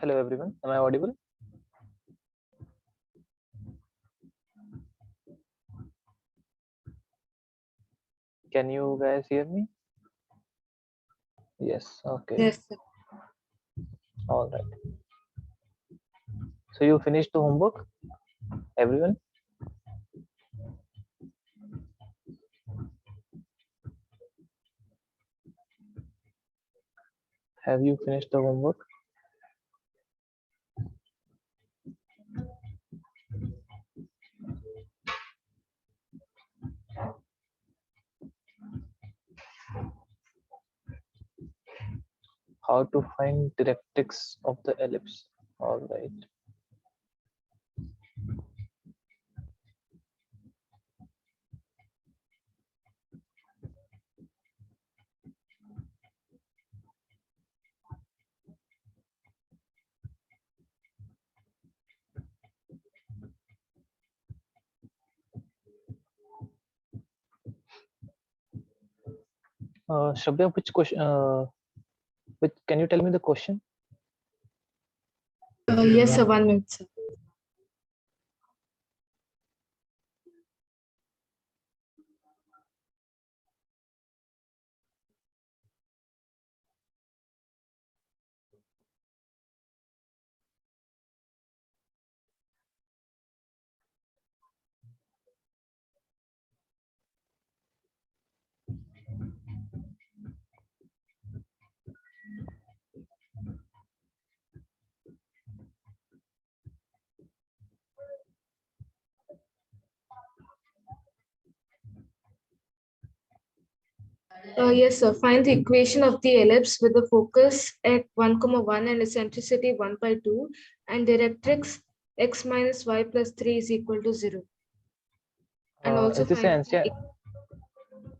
Hello everyone, am I audible? Can you guys hear me? Yes, okay. Yes, sir. All right. So you finished the homework, everyone? Have you finished the homework? How to find directrix of the ellipse? All right. Shravya, which question? Can you tell me the question? Yes, sir. 1 minute, sir. Yes, sir. Find the equation of the ellipse with the focus at 1, 1 and eccentricity 1/2 and directrix x minus y plus 3 is equal to 0. And also Is this an find NCERT?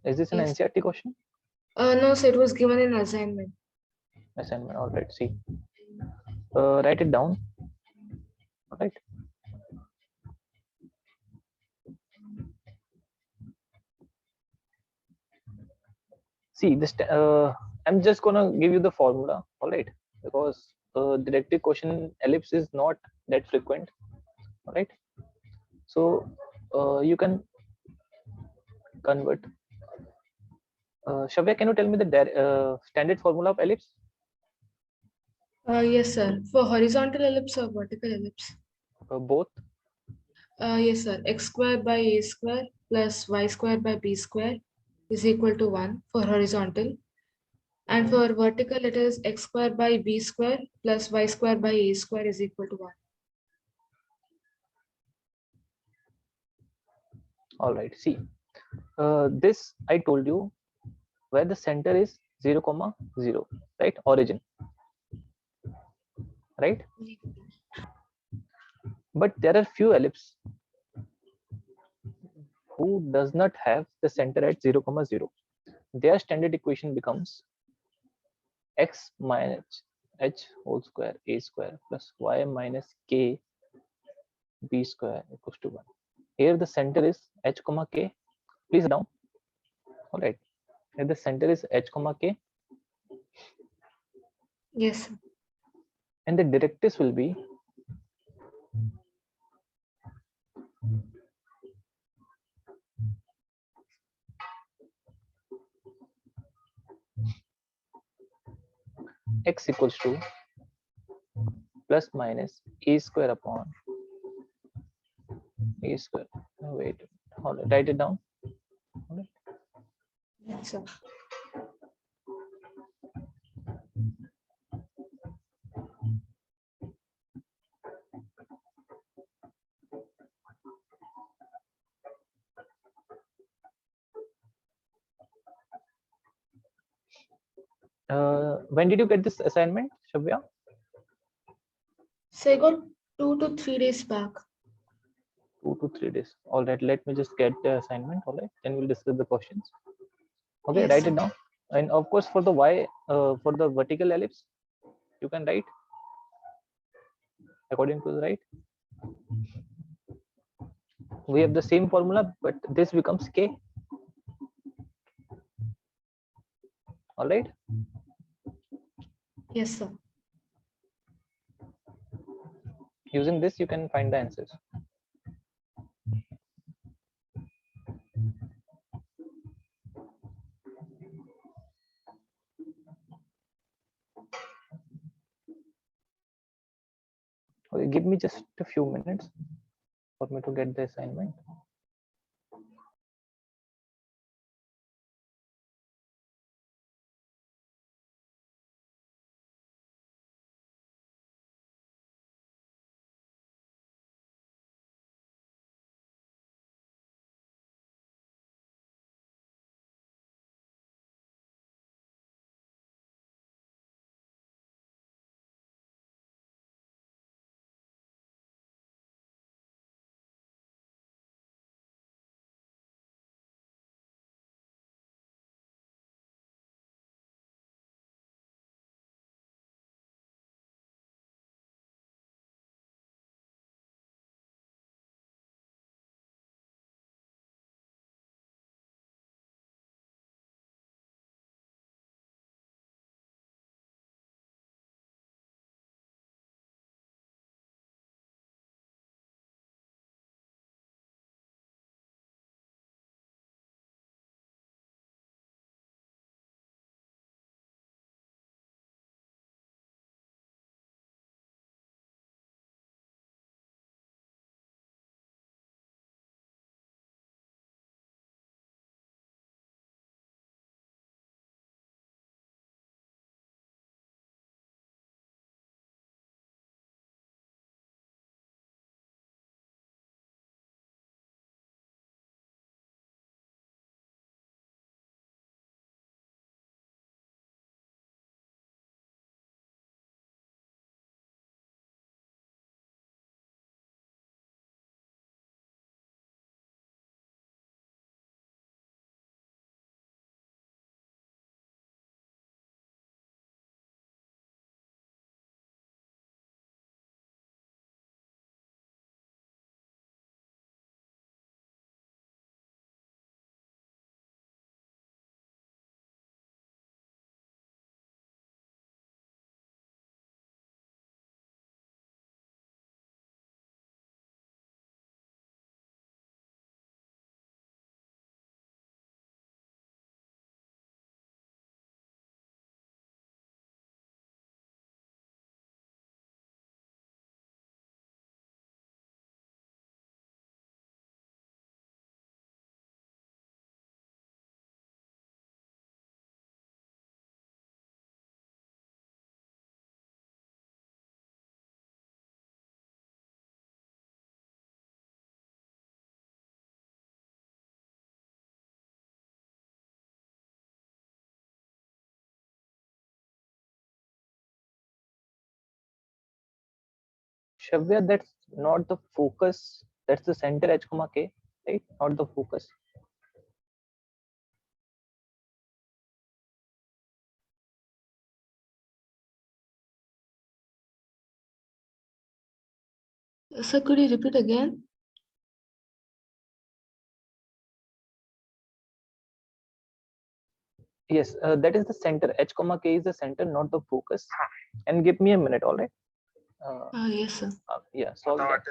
Is this an Yes. NCERT question? No, sir. It was given in assignment. Assignment. All right. See. Write it down. All right. See this. I'm just gonna give you the formula. All right. Because directrix question ellipse is not that frequent. All right. So you can convert. Shavya, can you tell me the standard formula of ellipse? Yes, sir. For horizontal ellipse or vertical ellipse? Both. Yes, sir. X squared by a square plus y squared by b square is equal to 1 for horizontal. And for vertical, it is x squared by b square plus y squared by a square is equal to 1. All right. See, this I told you where the center is 0, 0, right? Origin, right? But there are few ellipses who does not have the center at 0, 0. Their standard equation becomes x minus h whole square a square plus y minus k b square equals to 1. Here the center is h, k. Please down. All right. Here the center is h, k. Yes, sir. And the directrix will be x equals to plus minus a square upon a square. Oh, wait, all right, write it down. All right. Yes, sir. When did you get this assignment, Shavya? So I got 2 to 3 days back. 2 to 3 days. All right, let me just get the assignment. All right, then we'll discuss the questions. Okay, Yes, write sir. it down. And of course, for the y, for the vertical ellipse, you can write according to the right. We have the same formula, but this becomes k. All right. Yes, sir. Using this, you can find the answers. Okay, give me just a few minutes for me to get the assignment. Shavya, that's not the focus. That's the center h comma k, right? Not the focus. Sir, could you repeat again? Yes, that is the center. H comma k is the center, not the focus. And give me a minute, all right? Yes, sir. Yeah, solve that.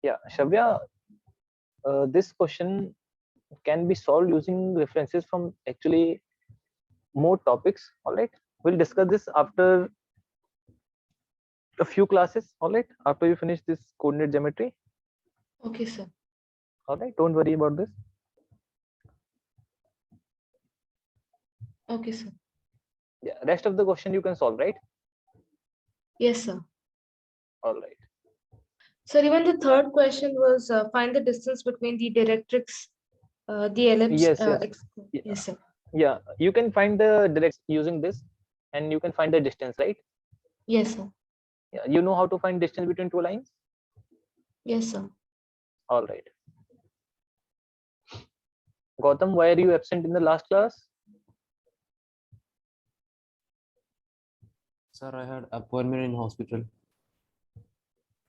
Yeah, Shavya, this question can be solved using references from actually more topics. All right, we'll discuss this after a few classes. All right, after you finish this coordinate geometry. Okay, sir. All right, don't worry about this. Okay, sir. Yeah, rest of the question you can solve, right? Yes, sir. All right. Sir, even the third question was find the distance between the directrix, the ellipse. Yes, yes. Yes, sir. Yeah, you can find the direct using this, and you can find the distance, right? Yes, sir. Yeah, you know how to find distance between two lines. Yes, sir. All right. Gautam, why are you absent in the last class? Sir, I had appointment in hospital.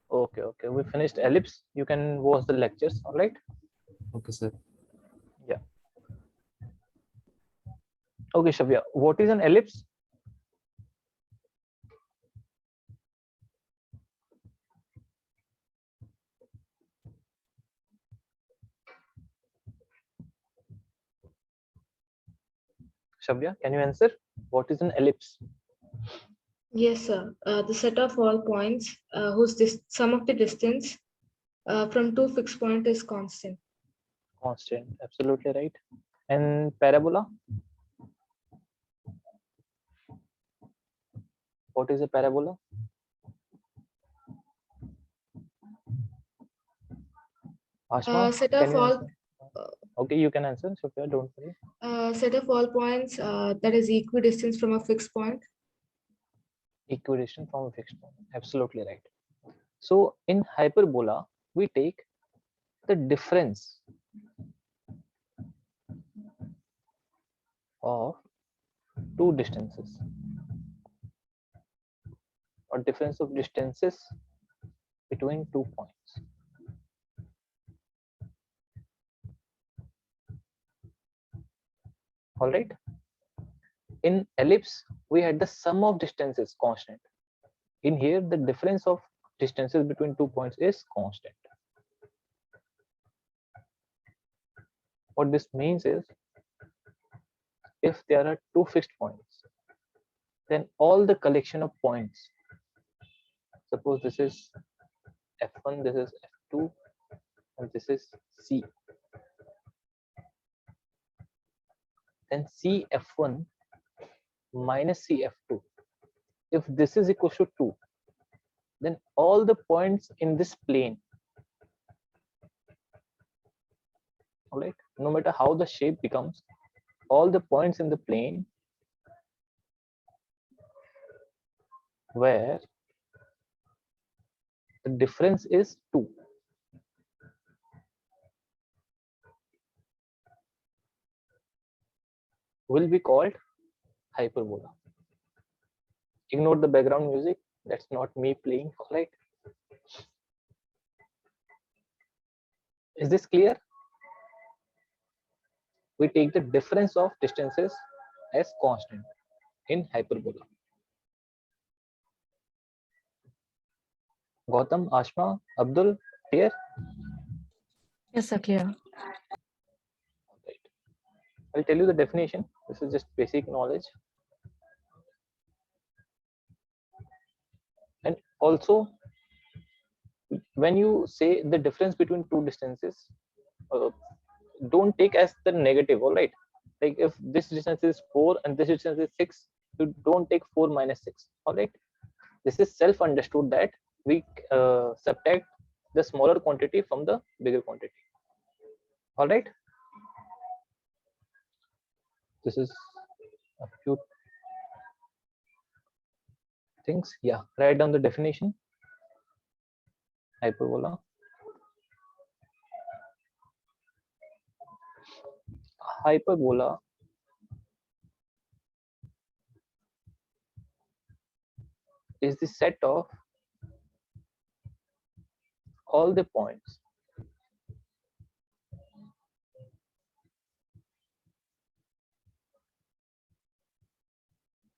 Okay, okay. We finished ellipse. You can watch the lectures. All right. Okay, sir. Yeah. Okay, Shavya. What is an ellipse? Shavya, can you answer? What is an ellipse? Yes, sir. The set of all points whose sum of the distance from two fixed points is constant. Constant. Absolutely right. And parabola? What is a parabola? Ashma, Set can of you all answer? Okay, you can answer. Shavya, don't worry. set of all points that is equidistant from a fixed point. Equidistant from a fixed point. Absolutely right. So in hyperbola, we take the difference of two distances, or difference of distances between 2 points. All right. In ellipse, we had the sum of distances constant. In here, the difference of distances between 2 points is constant. What this means is, if there are two fixed points, then all the collection of points, suppose this is F1, this is F2, and this is C, then CF1 minus CF2, if this is equal to 2, then all the points in this plane, all right, no matter how the shape becomes, all the points in the plane where the difference is 2 will be called hyperbola. Ignore the background music, that's not me playing. All right, is this clear? We take the difference of distances as constant in hyperbola. Gautam, Ashma, Abdul, clear? Yes, sir, clear. Right. I'll tell you the definition. This is just basic knowledge. And also, when you say the difference between two distances, don't take as the negative. All right, like if this distance is 4 and this distance is 6, you don't take 4 minus 6. All right, this is self understood that we subtract the smaller quantity from the bigger quantity. All right, this is a few things. Yeah, write down the definition. Hyperbola. Hyperbola is the set of all the points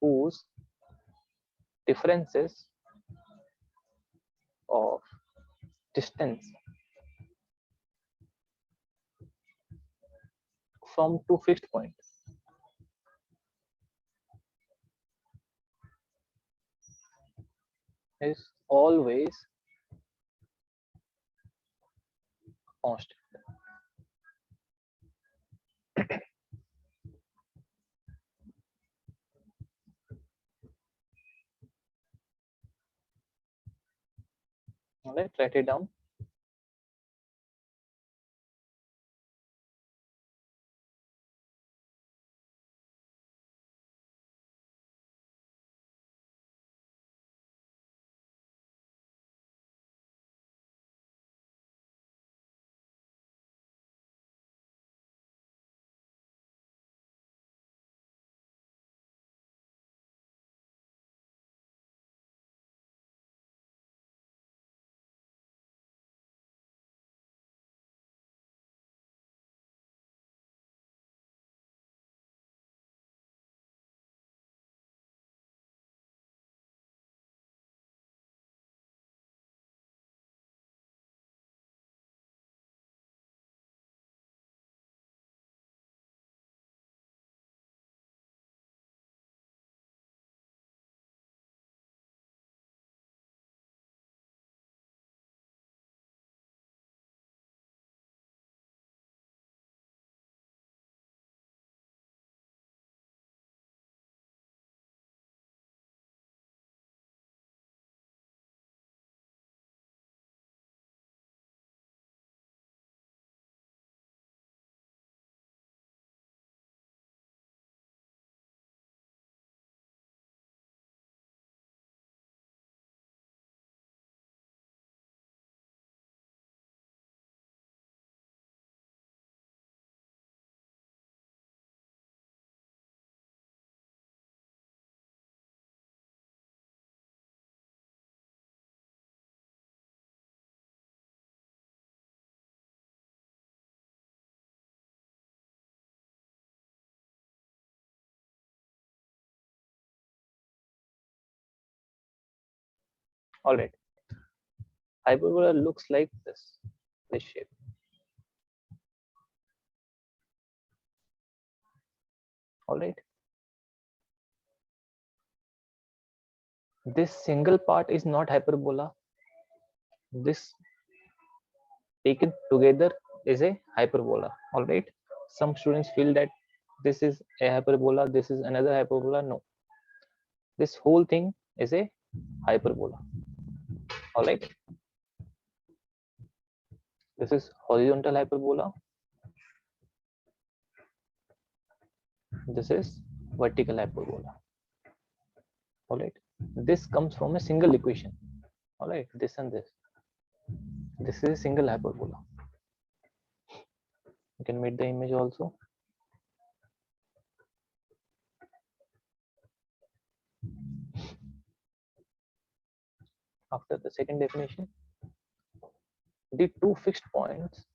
whose differences of distance from two fixed points. Is always constant. All right, write it down. All right. Hyperbola looks like this shape. All right. This single part is not hyperbola. This taken together is a hyperbola. All right. Some students feel that this is a hyperbola, this is another hyperbola. No, this whole thing is a hyperbola. All right. This is horizontal hyperbola. This is vertical hyperbola. All right. This comes from a single equation. All right. This and this. This is a single hyperbola. You can make the image also. After the second definition, the two fixed points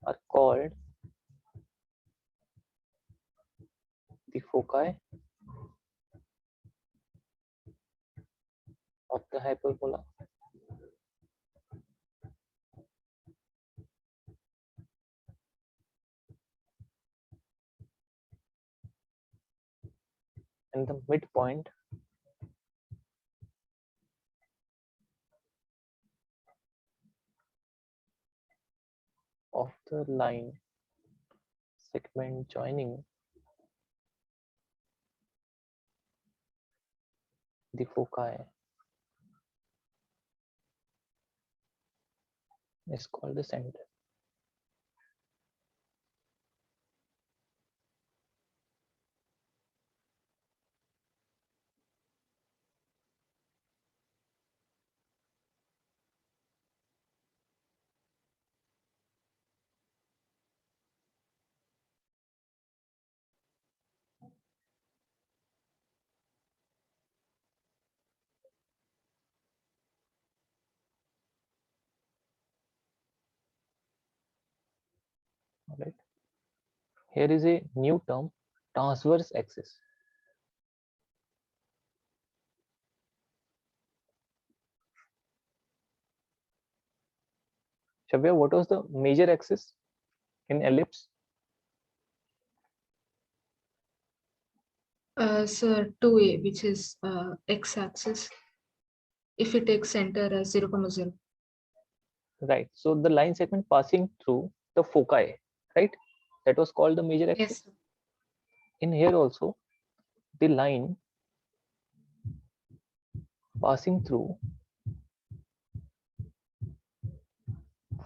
are called the foci of the hyperbola. And the midpoint of the line segment joining the foci is called the center. All right. Here is a new term, transverse axis. Kavya, what was the major axis in ellipse? Sir, 2a, which is x-axis, if we take center as 0, 0. Right. So the line segment passing through the foci, right? That was called the major axis. Yes, sir. In here also, the line passing through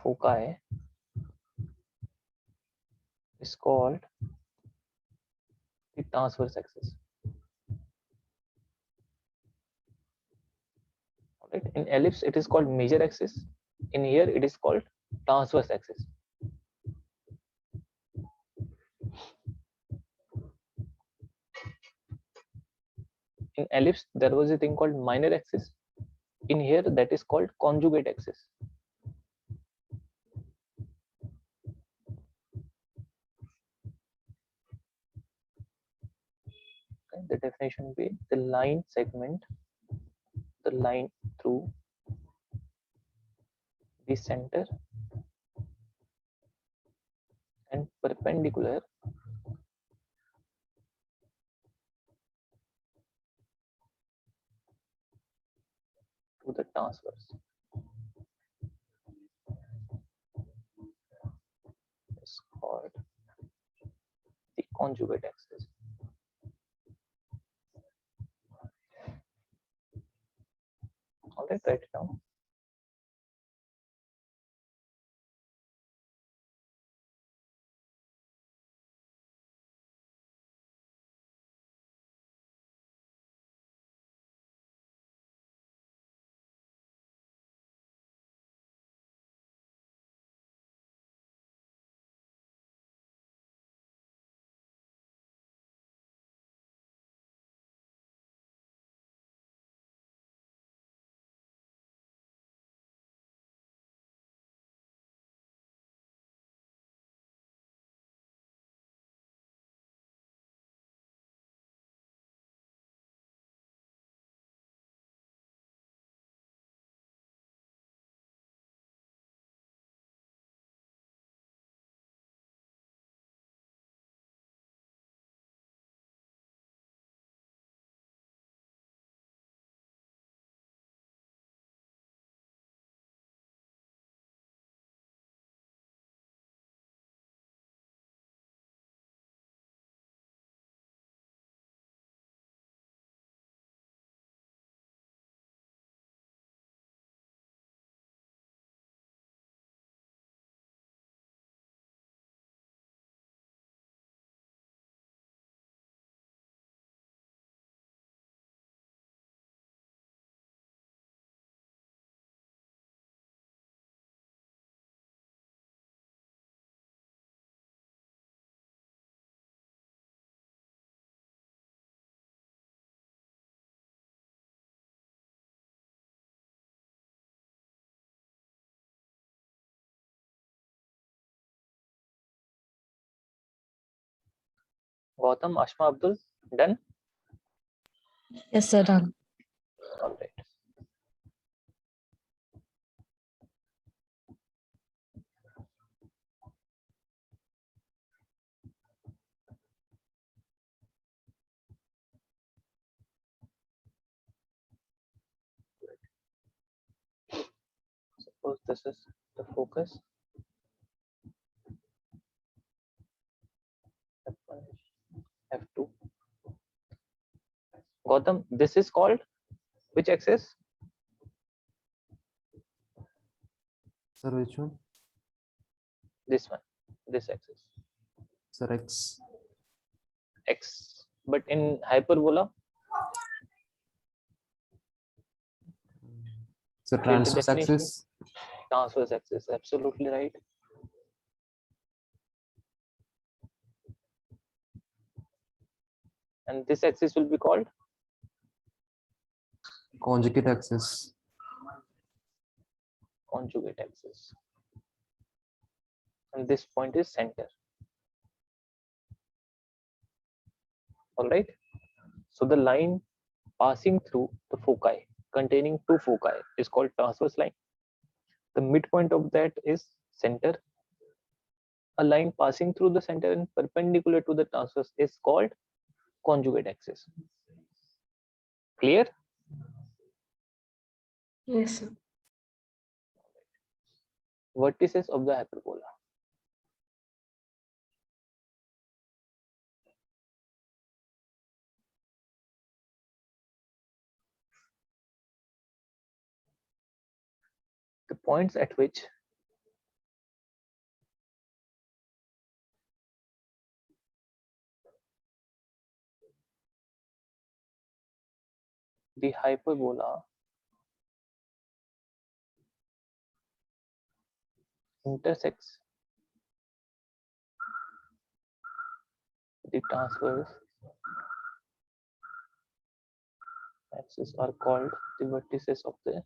foci is called the transverse axis. Right? In ellipse, it is called major axis. In here, it is called transverse axis. In ellipse, there was a thing called minor axis. In here, that is called conjugate axis. Okay, the definition would be the line segment, the line through the center and perpendicular to the transverse is called the conjugate axis. All right, write it down. Gautam, Ashma, Abdul, done? Yes, sir, done. All right. Suppose this is the focus. F1, F2. Gautam, this is called which axis? Sir, which one? This one, this axis, Sir, X. X. But in hyperbola, Sir, read the transverse definition. axis. Transverse axis, absolutely right. And this axis will be called Conjugate axis. conjugate axis. And this point is center. All right. So the line passing through the foci, containing two foci, is called transverse line. The midpoint of that is center, a line passing through the center and perpendicular to the transverse is called conjugate axis. Clear? Yes, sir. Vertices of the hyperbola. The points at which the hyperbola intersects the transverse axis are called the vertices of the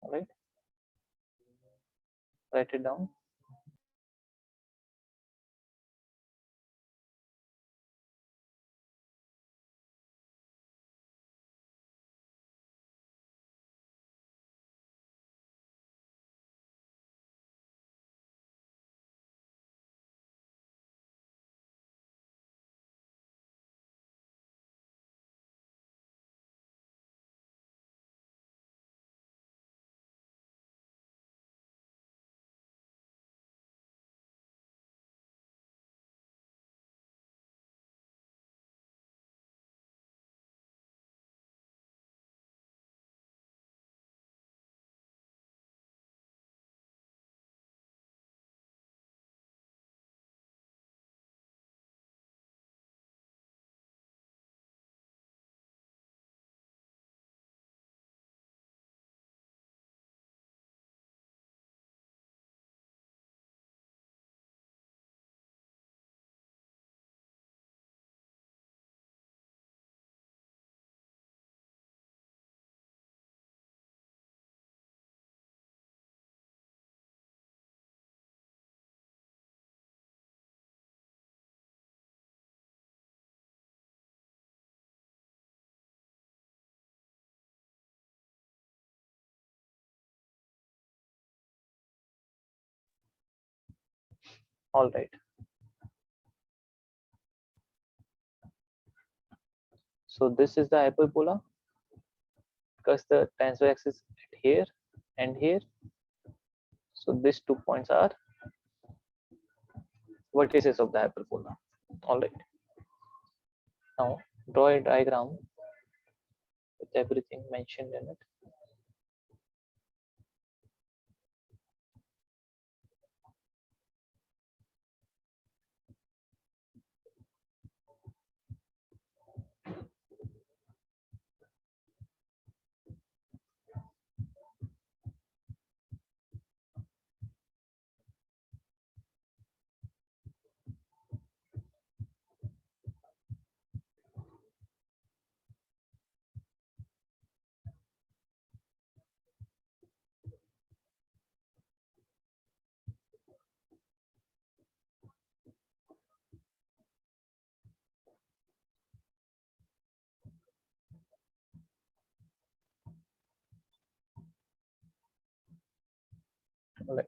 all right. Write it down. All right. So this is the hyperbola because the transverse axis is at here and here. So these 2 points are vertices of the hyperbola. All right. Now draw a diagram with everything mentioned in it. All right.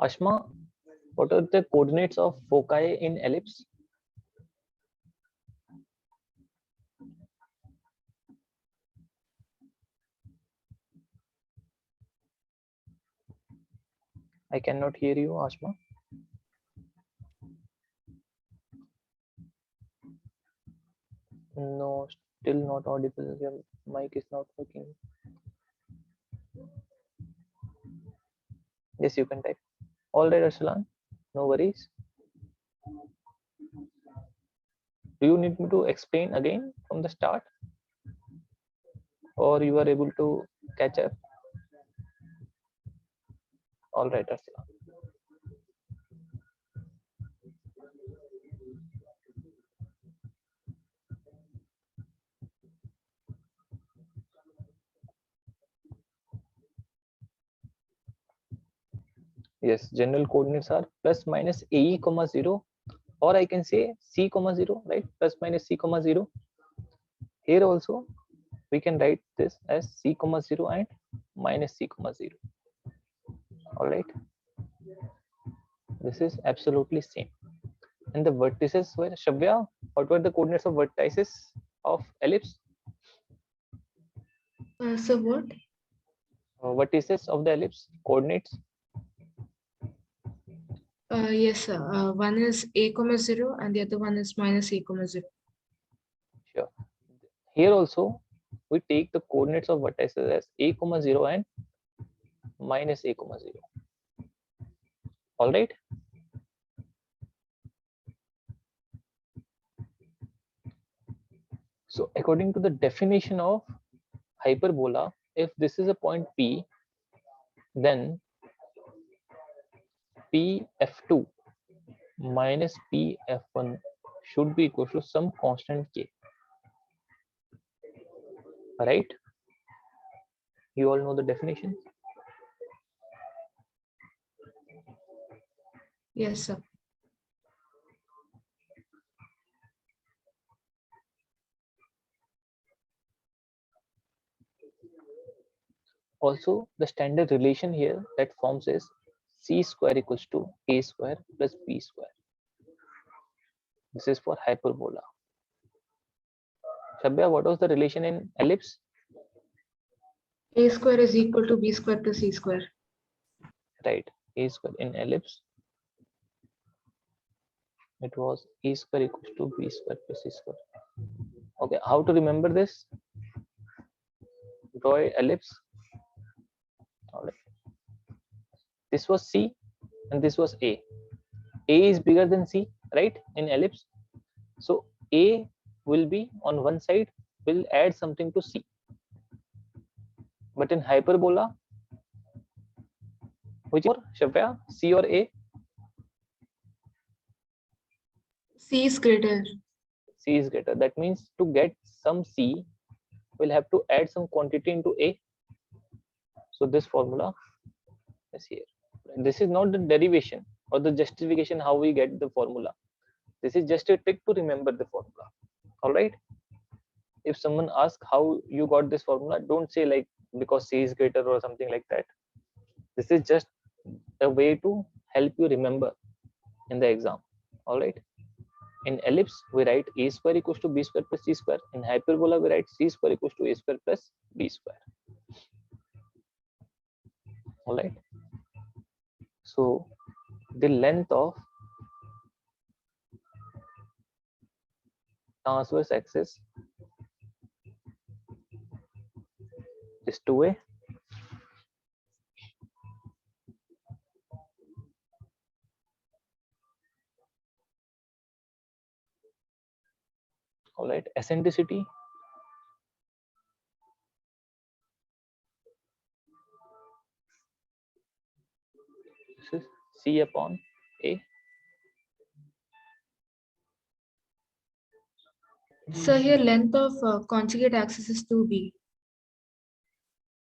Ashma, what are the coordinates of foci in ellipse? I cannot hear you, Ashma. No, still not audible. Your mic is not working. Yes, you can type. All right, Arsalan. No worries. Do you need me to explain again from the start? Or you are able to catch up? All right, Arsalan. Yes, general coordinates are plus minus AE comma 0, or I can say C comma 0, right? Plus minus C comma 0. Here also we can write this as C comma 0 and minus C comma 0. All right. This is absolutely same. And the vertices were, Shavya, what were the coordinates of vertices of ellipse? So what? Vertices of the ellipse coordinates? Yes, sir. One is a comma 0 and the other one is minus a comma 0. Sure. Here also we take the coordinates of vertices as a comma 0 and minus a comma 0. All right. So according to the definition of hyperbola, if this is a point P, then Pf2 minus Pf1 should be equal to some constant k. Right? You all know the definition. Yes, sir. Also, the standard relation here that forms is c square equals to a square plus b square. This is for hyperbola. Shabya, what was the relation in ellipse? A square is equal to b square plus c square. Right, a square in ellipse. It was a square equals to b square plus c square. Okay, how to remember this? Draw a ellipse. All right. This was C and this was A. A is bigger than C, right? In ellipse. So A will be on one side, will add something to C. But in hyperbola, which more, Shavya, C or A? C is greater. C is greater. That means to get some C, we'll have to add some quantity into A. So this formula is here. This is not the derivation or the justification how we get the formula. This is just a trick to remember the formula. All right. If someone asks how you got this formula, don't say like because C is greater or something like that. This is just a way to help you remember in the exam. All right. In ellipse, we write a square equals to b square plus c square. In hyperbola, we write c square equals to a square plus b square. All right. So the length of transverse axis is 2a. All right. Eccentricity this is c upon a. So here length of conjugate axis is 2b.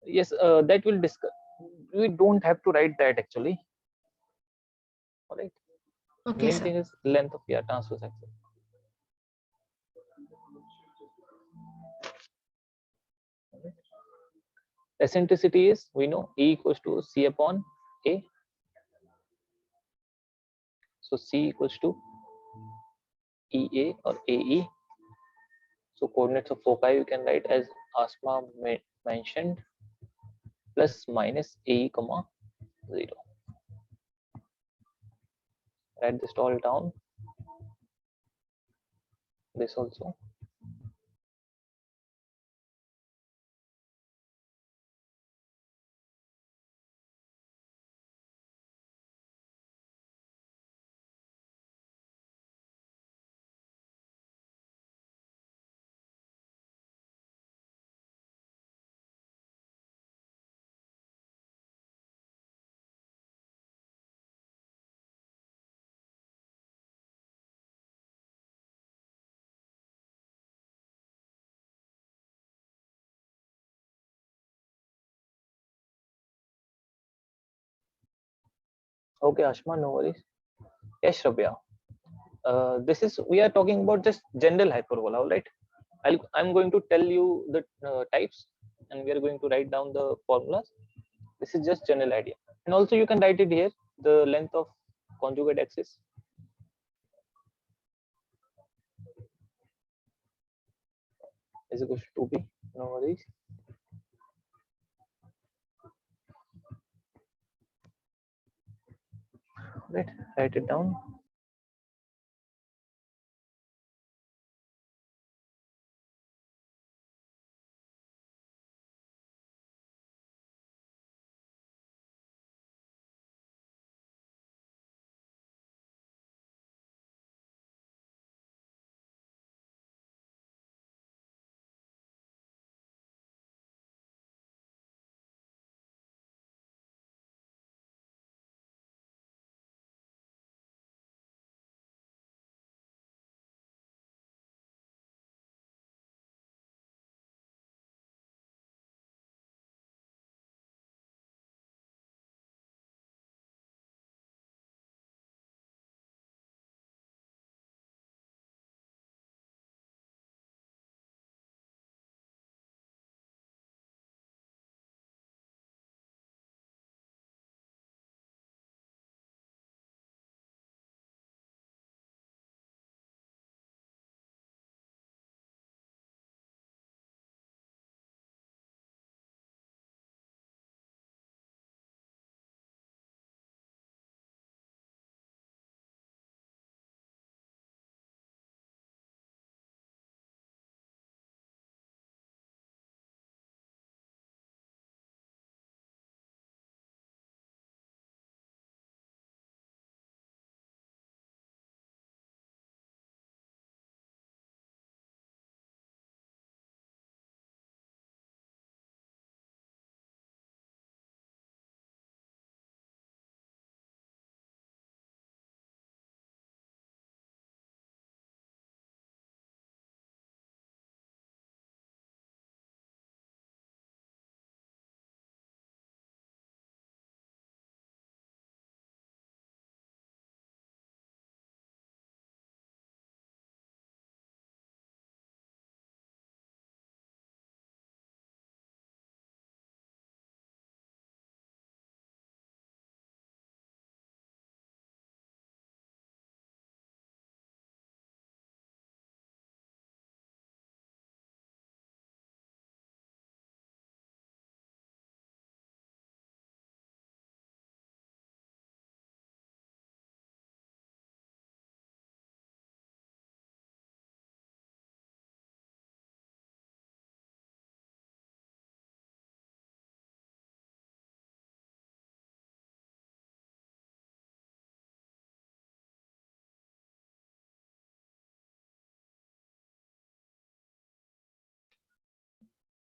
Yes, that will discuss. We don't have to write that actually. All right. Okay, Main sir. thing is length of transverse axis. Eccentricity is, we know, E equals to C upon A. So C equals to EA or AE. So coordinates of foci you can write as Asma mentioned, plus minus AE comma 0. Write this all down. This also. Okay, Ashma, no worries. Yes, Rabia. This is, we are talking about just general hyperbola, all right? I'm going to tell you the types, and we are going to write down the formulas. This is just general idea, and also you can write it here. The length of conjugate axis is equal to 2b. No worries. Right, write it down.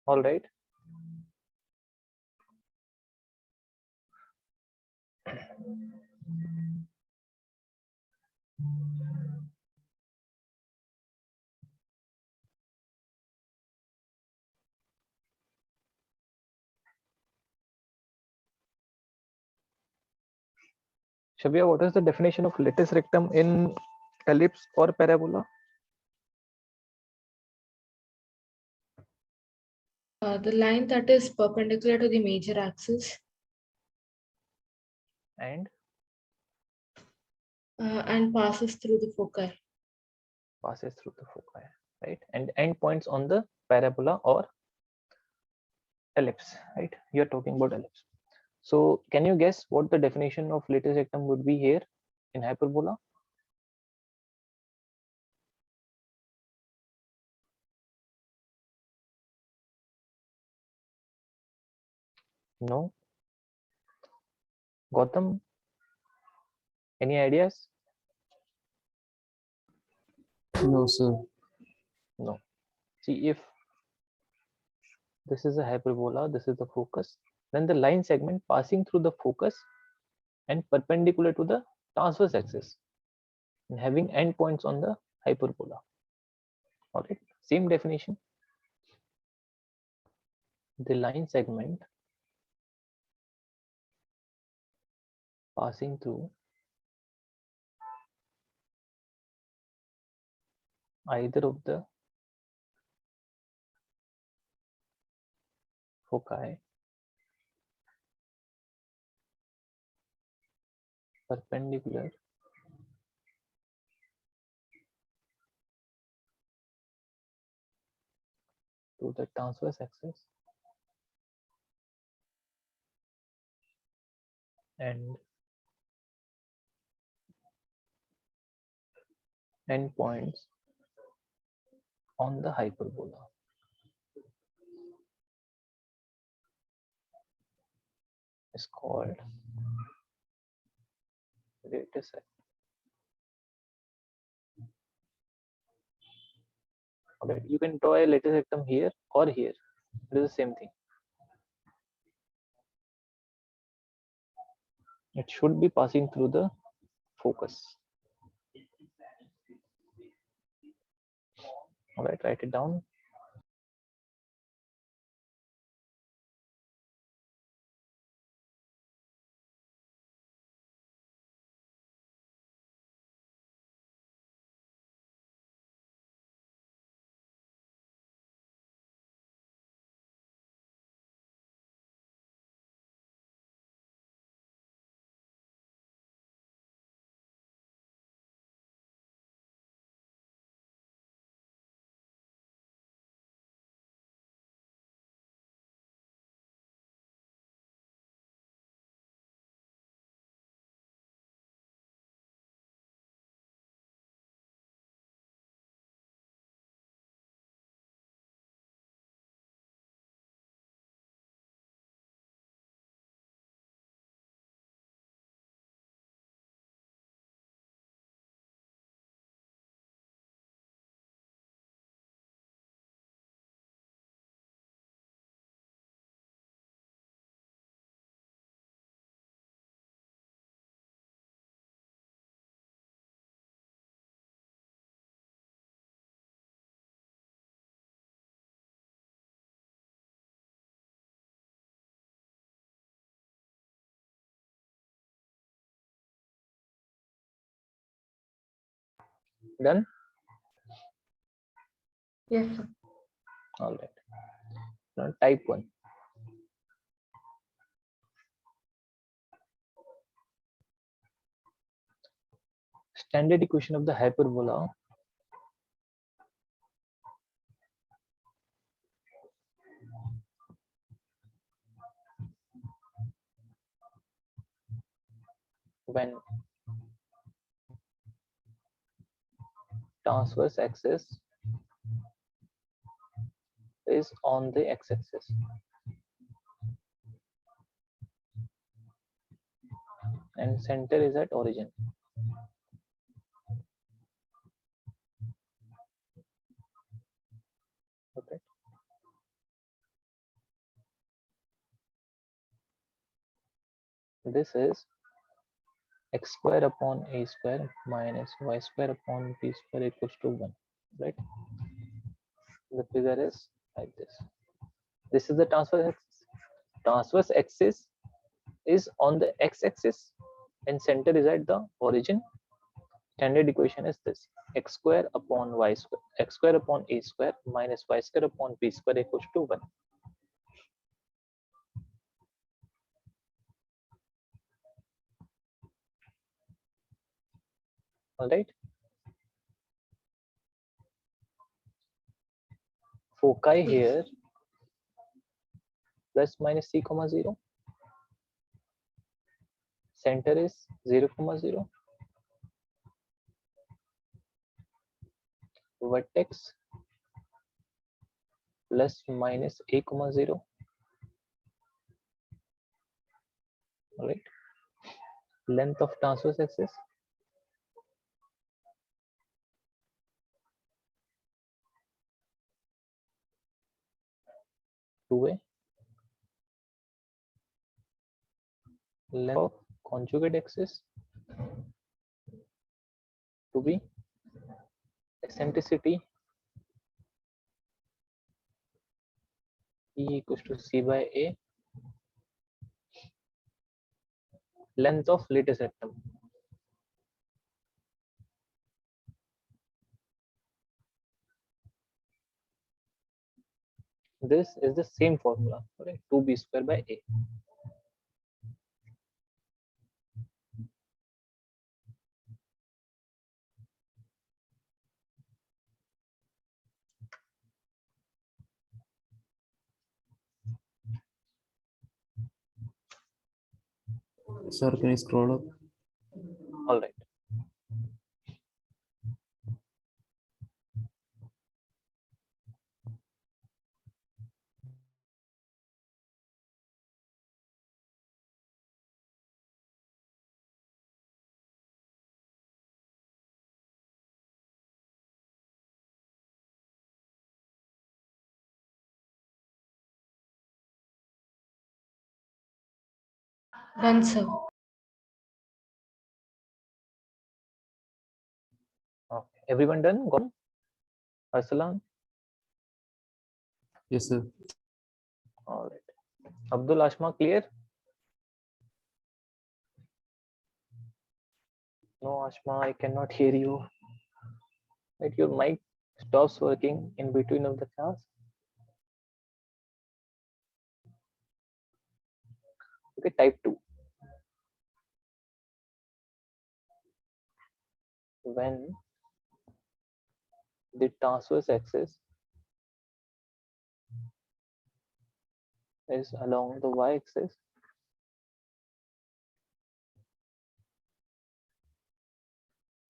All right. Shabia, what is the definition of lattice rectum in ellipse or parabola? The line that is perpendicular to the major axis And passes through the foci. passes through the foci, right? And endpoints on the parabola or ellipse, right? You're talking about ellipse. So can you guess what the definition of lattice rectum would be here in hyperbola? No? Gautam, any ideas? No, sir. No. See, if this is a hyperbola, this is the focus, then the line segment passing through the focus and perpendicular to the transverse axis and having endpoints on the hyperbola. All right, same definition. The line segment passing through either of the foci perpendicular to the transverse axis and endpoints on the hyperbola is called vertices. Okay, you can draw a lattice rectum here or here. It is the same thing. It should be passing through the focus. All right, write it down. Done? Yes, sir. All right. Now type 1. Standard equation of the hyperbola when transverse axis is on the x-axis and center is at origin. Okay. This is x square upon a square minus y square upon b square equals to 1. Right? The figure is like this. This is the transverse axis. Transverse axis is on the x-axis and center is at the origin. Standard equation is this: x square upon y square, x square upon a square minus y square upon b square equals to 1. All right. Foci here plus minus c comma 0. Center is 0 comma 0. Vertex plus minus a comma 0. All right. Length of transverse axis 2a. Length of conjugate axis 2b. Eccentricity E equals to c by a. length of lattice rectum. This is the same formula, right? 2b square by a. Sir, can you scroll up? All right. Done, sir. Okay. Everyone done? Gone? Arsalan? Yes, sir. All right. Abdul Ashma, clear? No, Ashma, I cannot hear you. Right, your mic stops working in between of the class. Okay, type 2. When the transverse axis is along the y-axis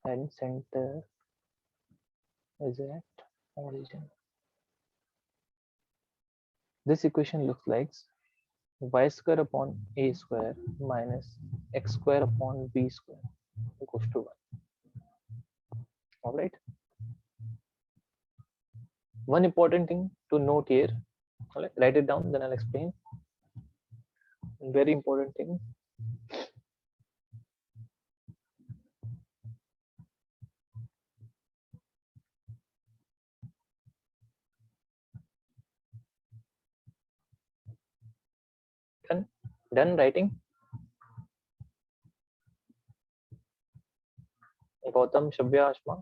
and center is at origin. This equation looks like y square upon a square minus x square upon b square equals to 1. All right. One important thing to note here, all right, write it down, then I'll explain. Very important thing. Done writing? Gautam, Shabya, Ashma.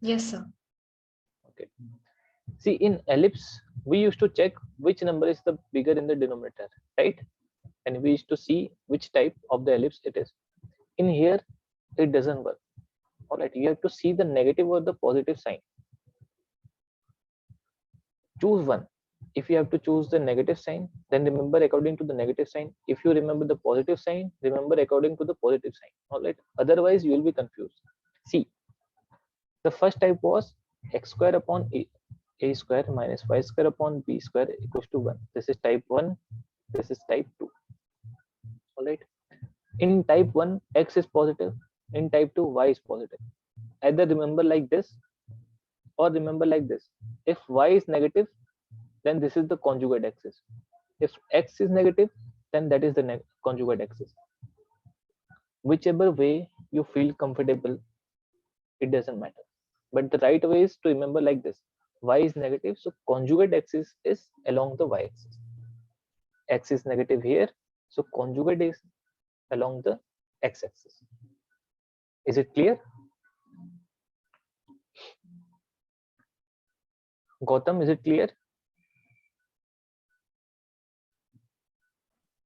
Yes, sir. Okay. See, in ellipse, we used to check which number is the bigger in the denominator, right? And we used to see which type of the ellipse it is. In here, it doesn't work. All right, you have to see the negative or the positive sign. Choose one. If you have to choose the negative sign, then remember according to the negative sign. If you remember the positive sign, remember according to the positive sign. All right. Otherwise, you will be confused. See, the first type was x square upon a square minus y square upon b square equals to 1. This is type 1. This is type 2. All right. In type 1, x is positive. In type 2, y is positive. Either remember like this or remember like this. If y is negative, then this is the conjugate axis. If x is negative, then that is the conjugate axis. Whichever way you feel comfortable, it doesn't matter. But the right way is to remember like this. Y is negative, so conjugate axis is along the y axis. X is negative here, so conjugate is along the x axis. Is it clear? Gautam, is it clear?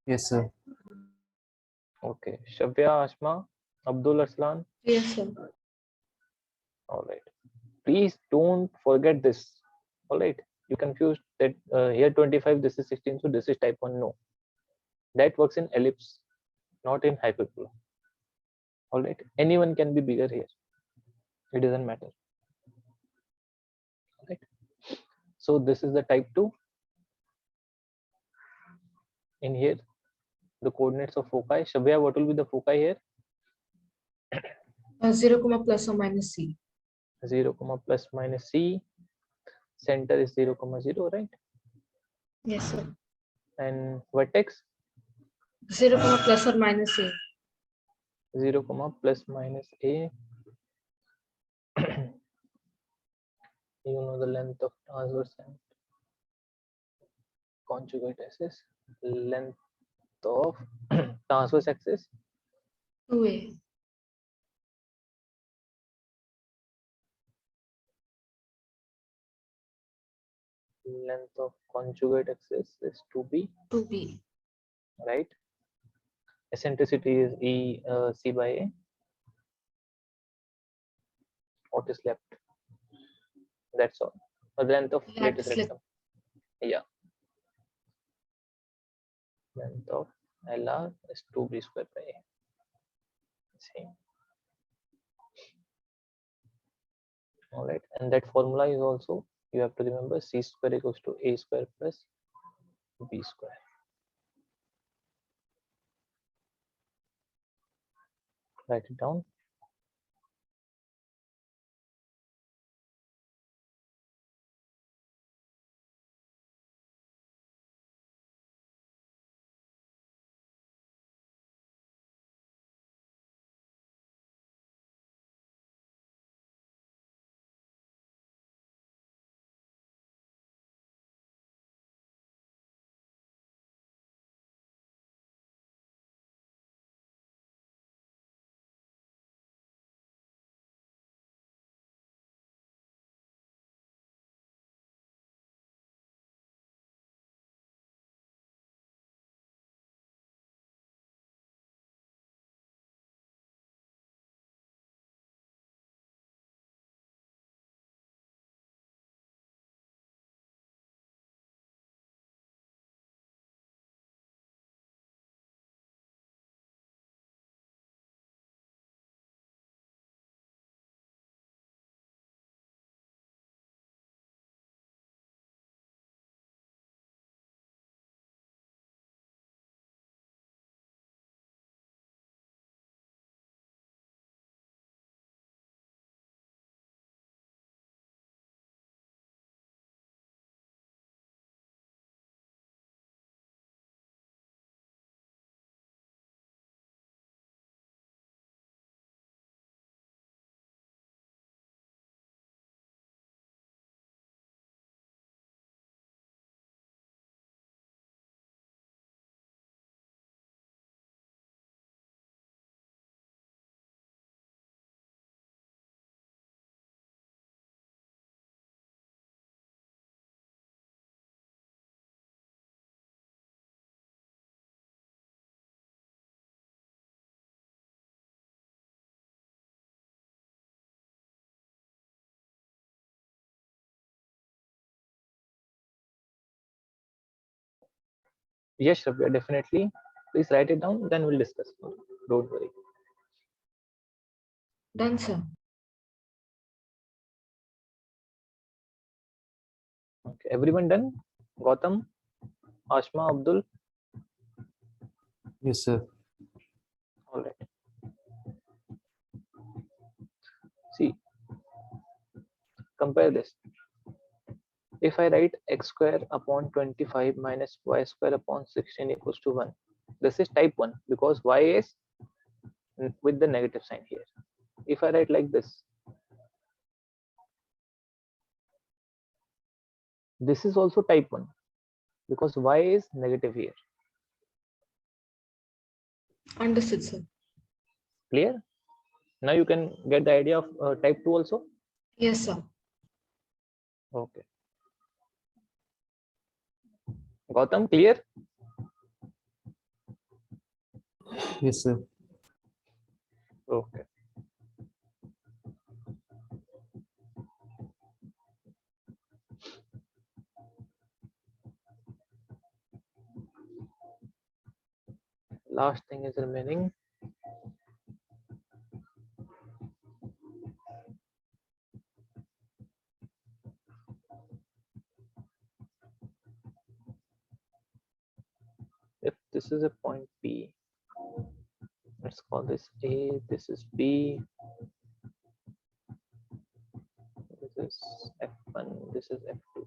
Yes, sir. Okay. Shavya, Ashma, Abdul Arslan. Yes, sir. All right. Please don't forget this. All right. You confused that here 25, this is 16, so this is type 1. No. That works in ellipse, not in hyperbola. All right. Anyone can be bigger here. It doesn't matter. All right. So this is the type 2. In here, the coordinates of foci. Shabya, what will be the foci here? 0, plus or minus c. 0, plus minus c. Center is 0, 0, right? Yes, sir. And vertex? 0, plus or minus a. 0, plus minus a. You know the length of transverse and conjugate axis. Length of transverse axis 2a. length of conjugate axis is 2b, 2b. right? Eccentricity is C by A. What is left? That's all. The length of lattice Lattice rectum. Yeah. Length of LR is 2b square by A. Same. All right. And that formula is also, you have to remember, C square equals to A square plus B square. Write it down. Yes, Rabia, definitely. Please write it down, then we'll discuss. Don't worry. Done, sir. Okay, everyone done? Gautam, Ashma, Abdul. Yes, sir. All right. See, compare this. If I write x square upon 25 minus y square upon 16 equals to 1, this is type 1 because y is with the negative sign here. If I write like this is also type 1 because y is negative here. Understood, sir. Clear? Now you can get the idea of type 2 also. Yes, sir. Okay. Gautam, clear? Yes, sir. Okay. Last thing is remaining. If this is a point P, let's call this A, this is B, this is F1, this is F2.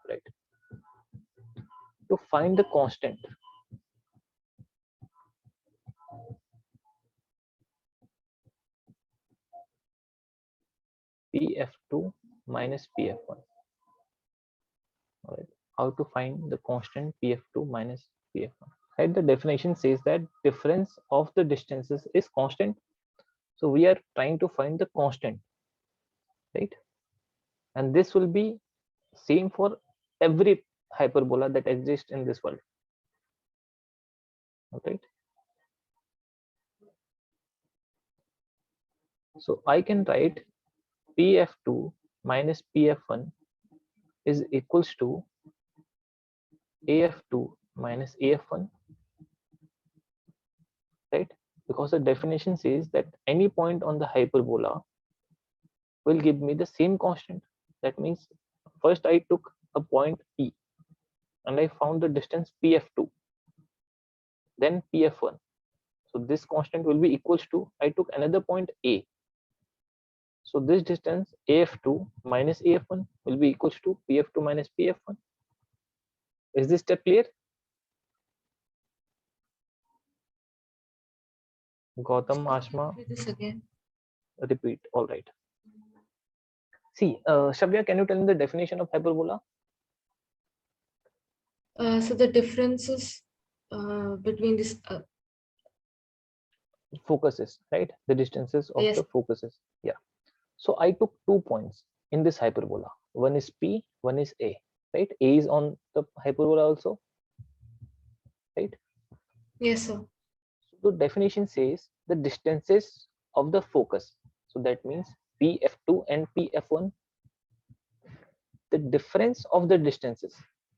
Right. To find the constant, PF2 minus PF1. All right. how to find the constant pf2 minus pf1. Right, the definition says that difference of the distances is constant, so we are trying to find the constant, right? And this will be same for every hyperbola that exists in this world. Okay, so I can write pf2 minus pf1 is equals to af2 minus af1, right? Because the definition says that any point on the hyperbola will give me the same constant. That means first I took a point P and I found the distance pf2, then pf1. So this constant will be equals to, I took another point A. So this distance af2 minus af1 will be equals to pf2 minus pf1. Is this step clear? Gautam, Ashma, Repeat this again. repeat. All right. See, Shavya, can you tell me the definition of hyperbola? So the differences between this. Focuses, right? The distances of Yes. the focuses. Yeah. So I took 2 points in this hyperbola. One is P, one is A, right? A is on the hyperbola also, right? Yes, sir. So the definition says the distances of the focus. So that means PF2 and PF1, the difference of the distances.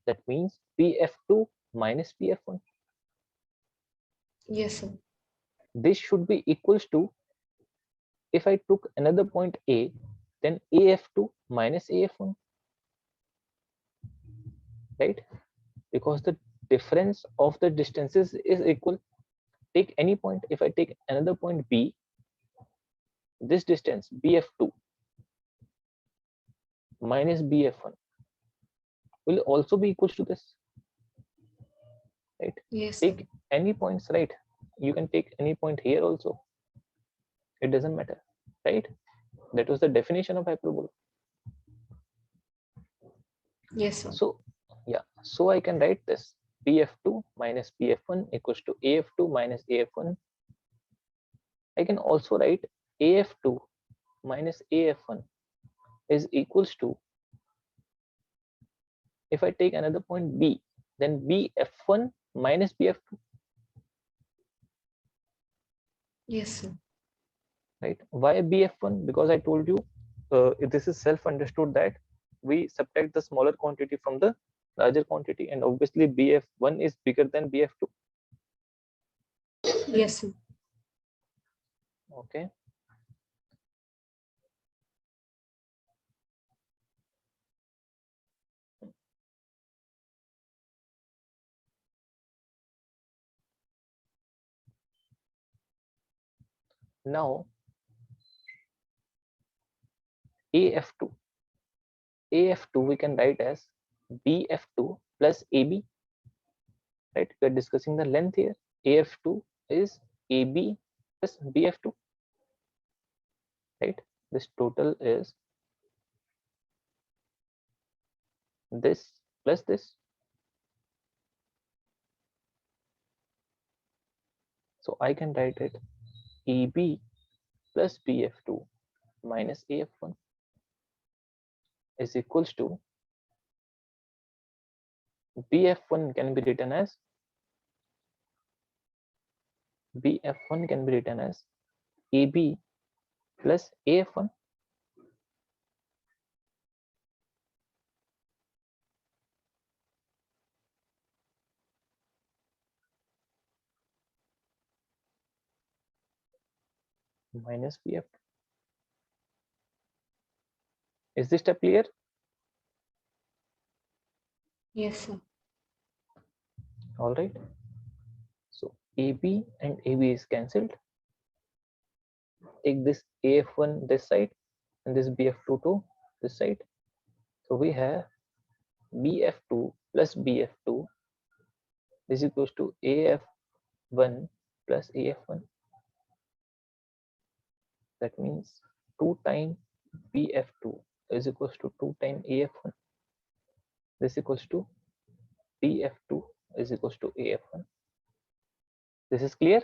That means PF2 minus PF1. Yes, sir. This should be equals to, if I took another point A, then AF2 minus AF1, right? Because the difference of the distances is equal. Take any point. If I take another point B, this distance BF2 minus BF1 will also be equals to this, right? Yes, sir. Take any points, right? You can take any point here also. It doesn't matter, right? That was the definition of hyperbola. Yes, sir. So yeah, so I can write this PF2 minus PF1 equals to AF2 minus AF1. I can also write AF2 minus AF1 is equals to, if I take another point B, then BF1 minus BF2, Yes, sir. right? Why BF1? Because I told you this is self-understood that we subtract the smaller quantity from the larger quantity, and obviously BF1 is bigger than BF2. Yes, sir. Okay. Now AF2 we can write as BF2 plus AB, right? We are discussing the length here. AF2 is AB plus BF2, right? This total is this plus this. So I can write it AB plus BF2 minus AF1 is equals to, BF1 can be written as AB plus AF1 minus BF2. Is this step clear? Yes, sir. All right. So AB and AB is cancelled. Take this AF1 this side and this BF2 to this side. So we have BF2 plus BF2 is equals to AF1 plus AF1. That means 2 times BF2 is equals to 2 times AF1. This equals to BF2 is equals to AF1. This is clear?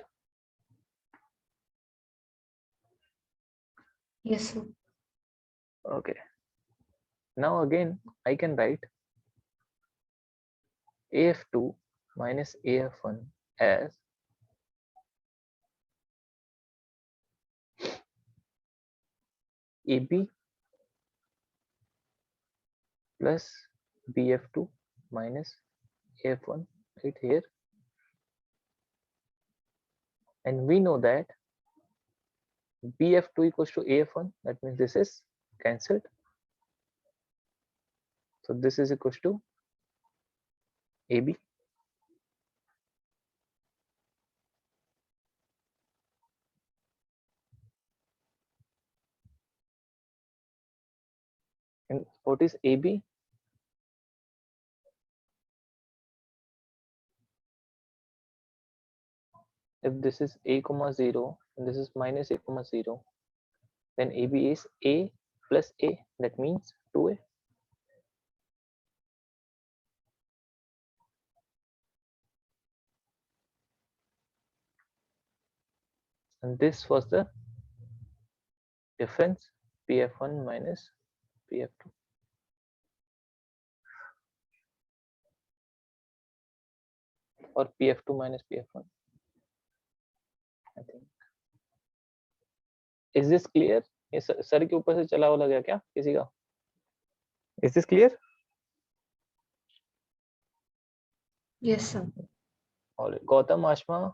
Yes, sir. Okay. Now again, I can write AF2 minus AF1 as AB plus BF2 minus AF1 right here. And we know that BF2 equals to AF1. That means this is cancelled. So this is equals to AB. And what is AB? If this is A comma 0 and this is minus A comma 0, then AB is A plus A. That means 2A. And this was the difference, PF1 minus PF2. Or PF2 minus PF1. I think. Is this clear? ये sir के ऊपर से चला हुआ लगा क्या किसी का? Is this clear? Yes, sir. All right. Gautam, Ashma.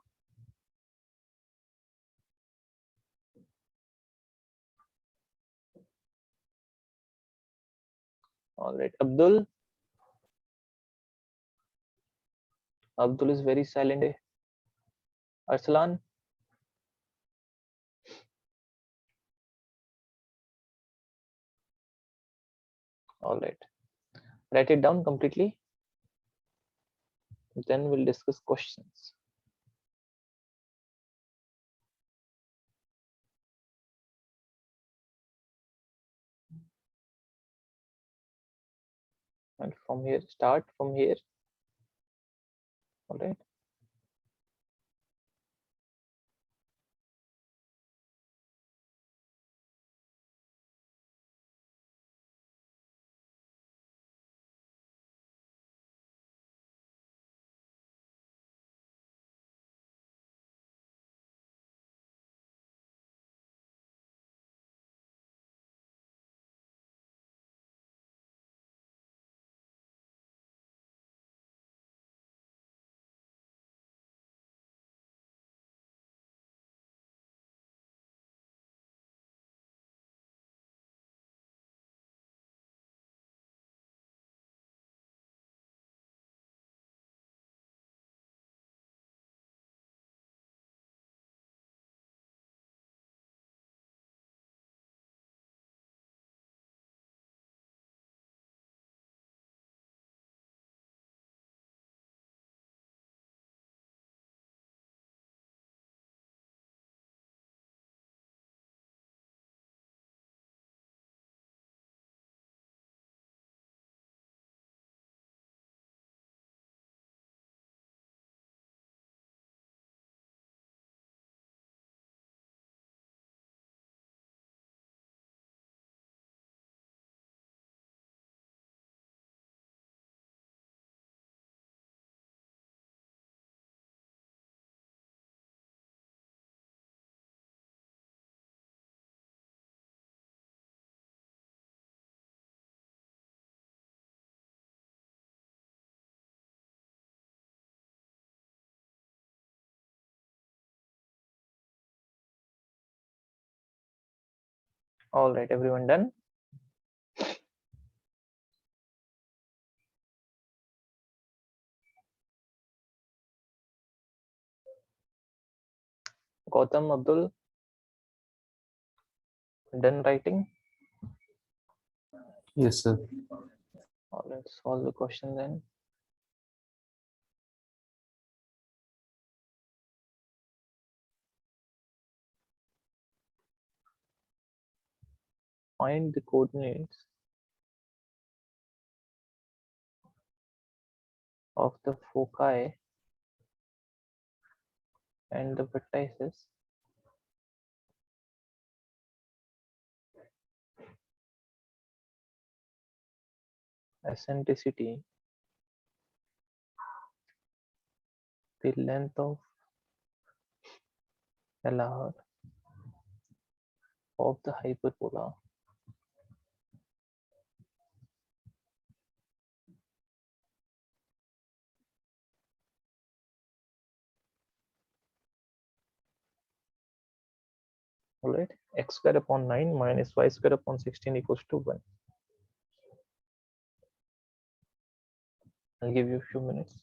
All right. Abdul. Abdul is very silent. Arsalan. All right. Write it down completely. Then we'll discuss questions. And from here, start from here. All right. All right, everyone done? Gautam, Abdul, done writing? Yes, sir. All right, solve the question then. Find the coordinates of the foci and the vertices eccentricity, the length of LR of the hyperbola alright, x square upon 9 minus y square upon 16 equals to 1. I'll give you a few minutes.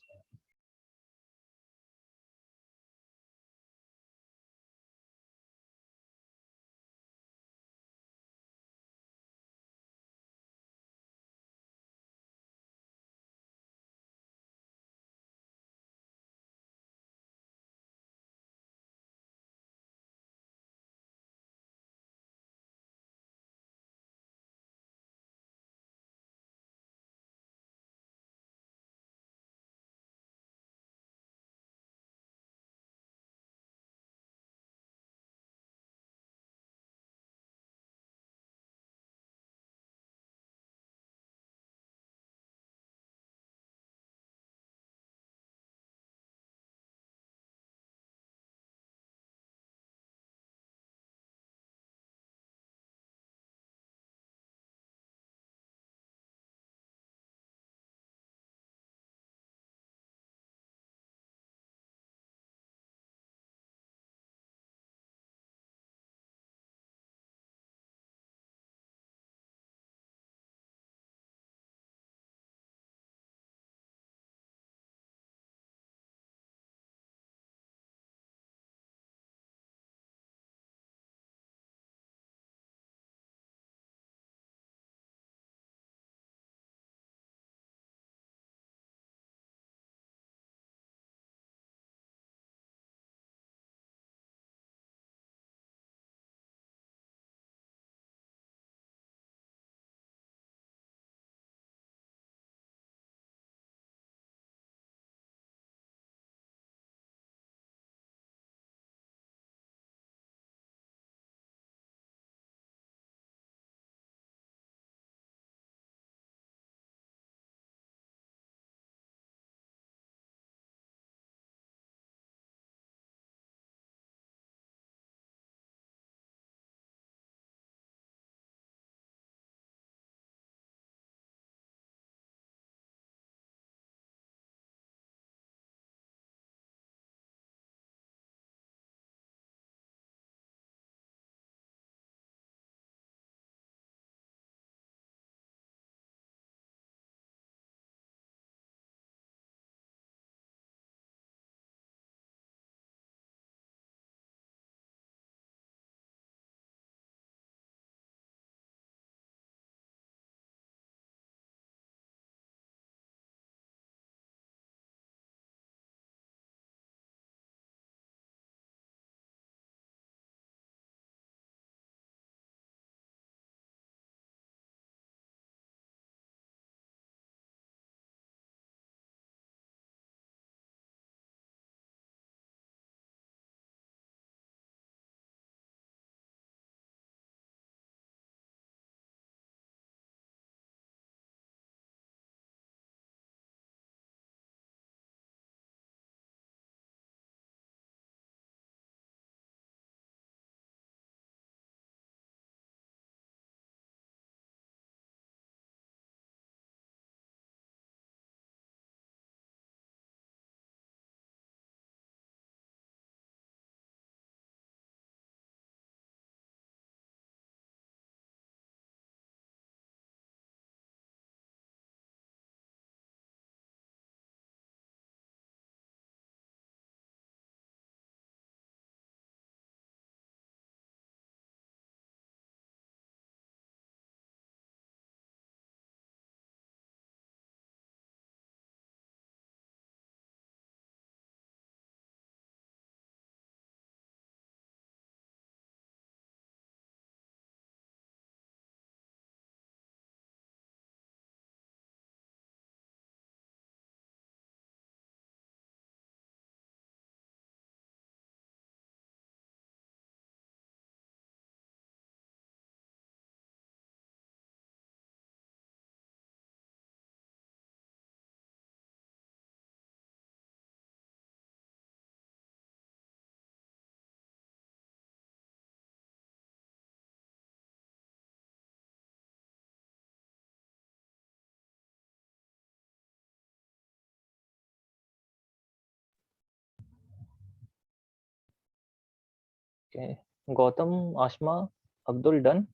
Okay. Gautam, Ashma, Abdul, done.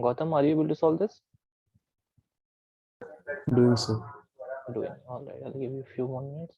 Gautam, are you able to solve this? Doing so. Doing. All right. I'll give you a few more minutes.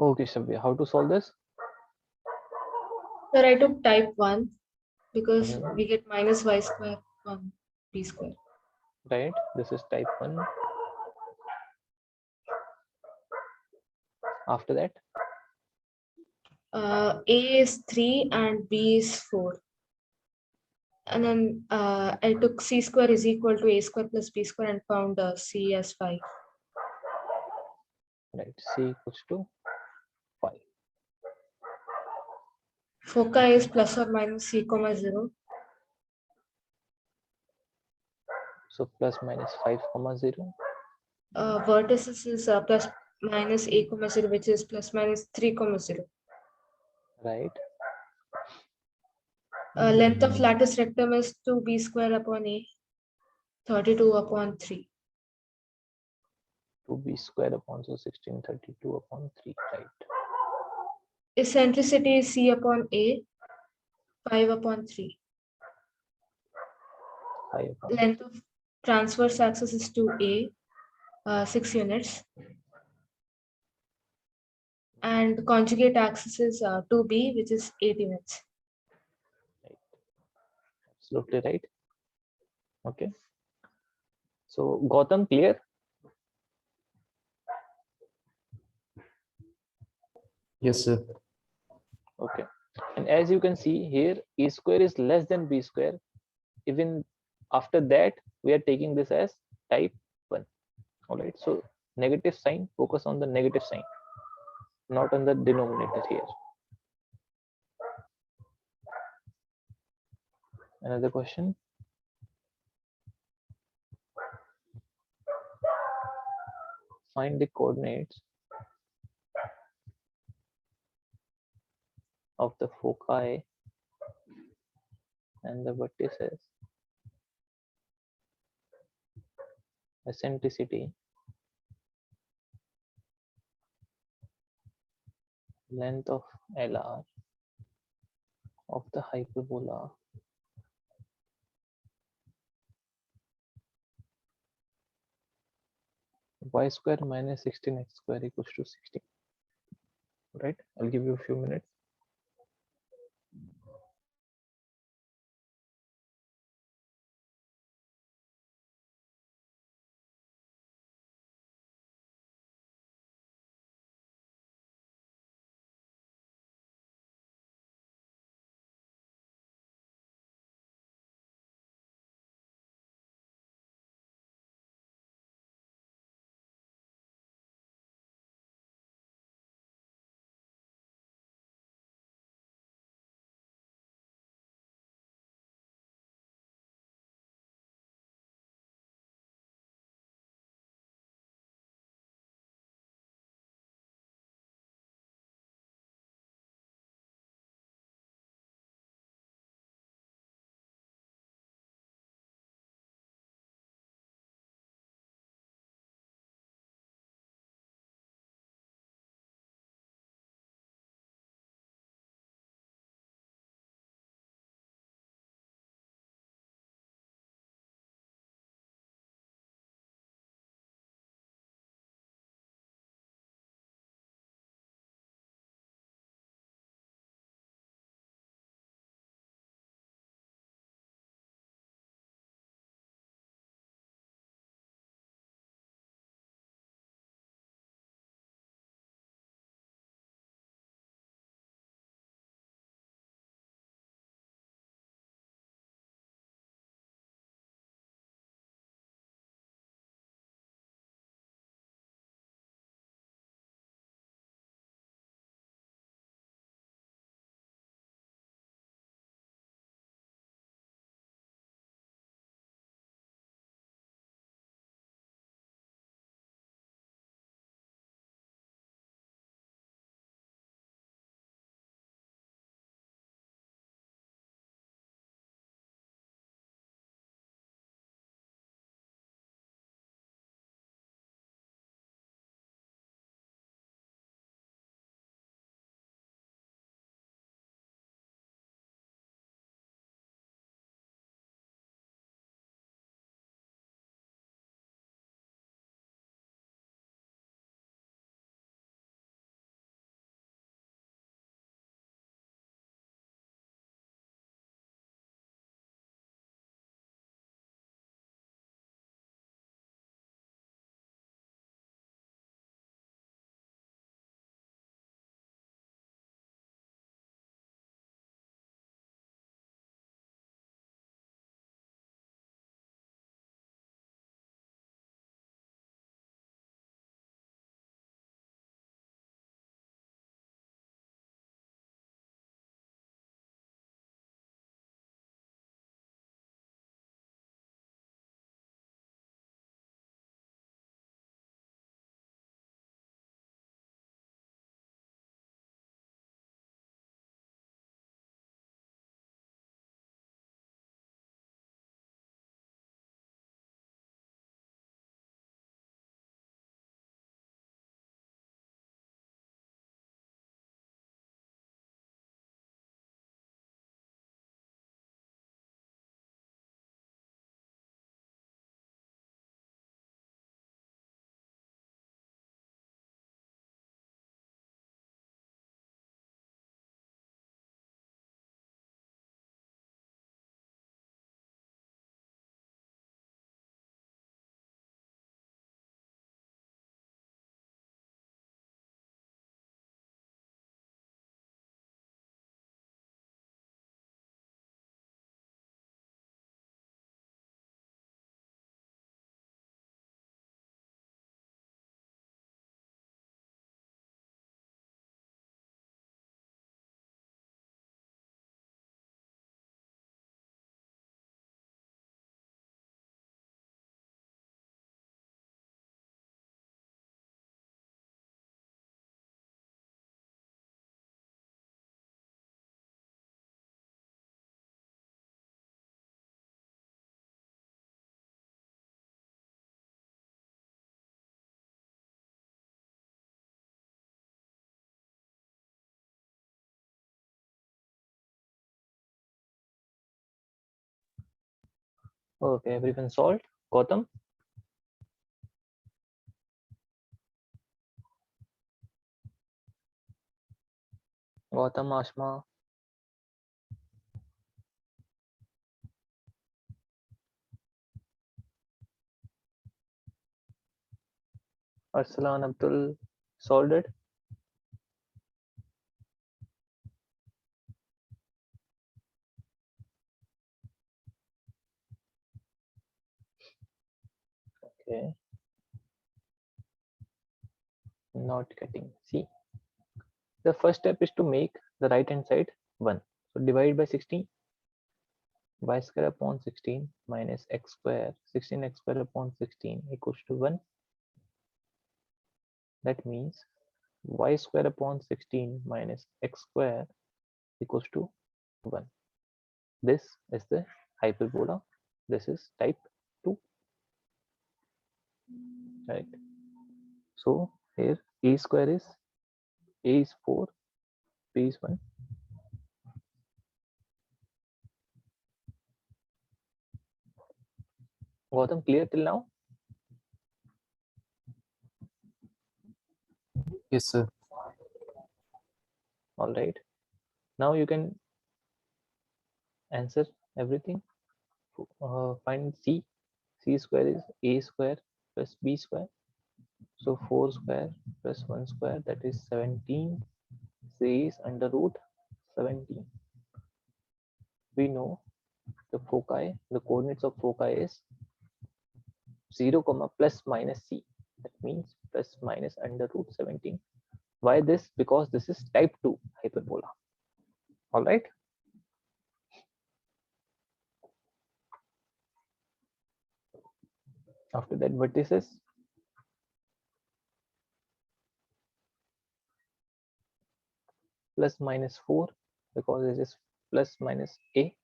Okay, Shabya, how to solve this? Sir, I took type 1 because Mhm. we get minus y square on b square. Right. This is type 1. After that, A is 3 and b is 4. And then I took c square is equal to a square plus b square and found c as 5. right, C equals to 5. Foci is plus or minus c comma 0. So plus minus 5 comma 0. Vertices is plus minus a comma 0, which is plus minus 3 comma 0. Right. Length of lattice rectum is 2b square upon a, 32 upon 3. 2b square upon so 1632 upon 3. Right. Eccentricity is c upon a, 5 upon 3. 5 upon Length of transverse axis is 2a, 6 units. And conjugate axis is 2b, which is 8 units. absolutely right. Okay. So Gautam, clear? Yes, sir. Okay. And as you can see here, a square is less than b square. Even after that, we are taking this as type 1. All right. So negative sign, focus on the negative sign, not on the denominator here. Another question. Find the coordinates of the foci and the vertices, eccentricity, length of LR of the hyperbola, y square minus 16x square equals to 16. Right. I'll give you a few minutes. Okay, everyone solved. Gautam? Gautam, Ashma? Arsalan, Abdul? Solved it? Okay. Not getting. See, the first step is to make the right hand side 1. So divide by 16. Y square upon 16 minus x square. 16x square upon 16 equals to 1. That means y square upon 16 minus x square equals to 1. This is the hyperbola. This is type 2. Right. So here a square is a is 4, b is 1. Gautam, clear till now? Yes, sir. All right. Now you can answer everything. Find c. C square is a square plus b square. So 4 square plus 1 square, that is 17. C is under root 17. We know the foci, the coordinates of foci is 0, plus minus c. That means plus minus under root 17. Why this? Because this is type 2 hyperbola. All right. After that, vertices. Plus minus 4, because this is plus minus a.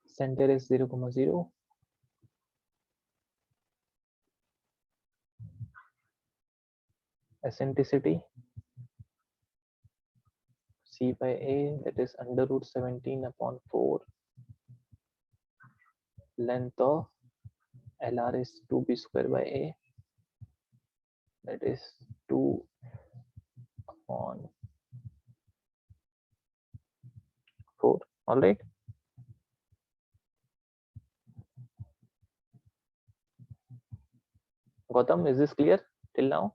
Center is 0, 0. Eccentricity c by a, that is under root 17 upon 4. Length of LR is 2b square by a, that is 2 upon 4. All right. Gautam, is this clear till now?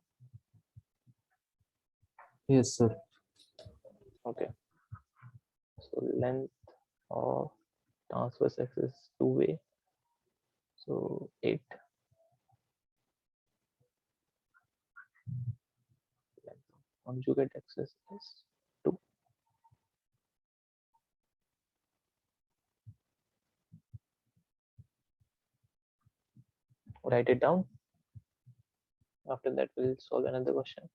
Yes, sir. Okay. So length of transverse axis 2-way. So 8. Length of conjugate axis is 2. Write it down. After that, we'll solve another question.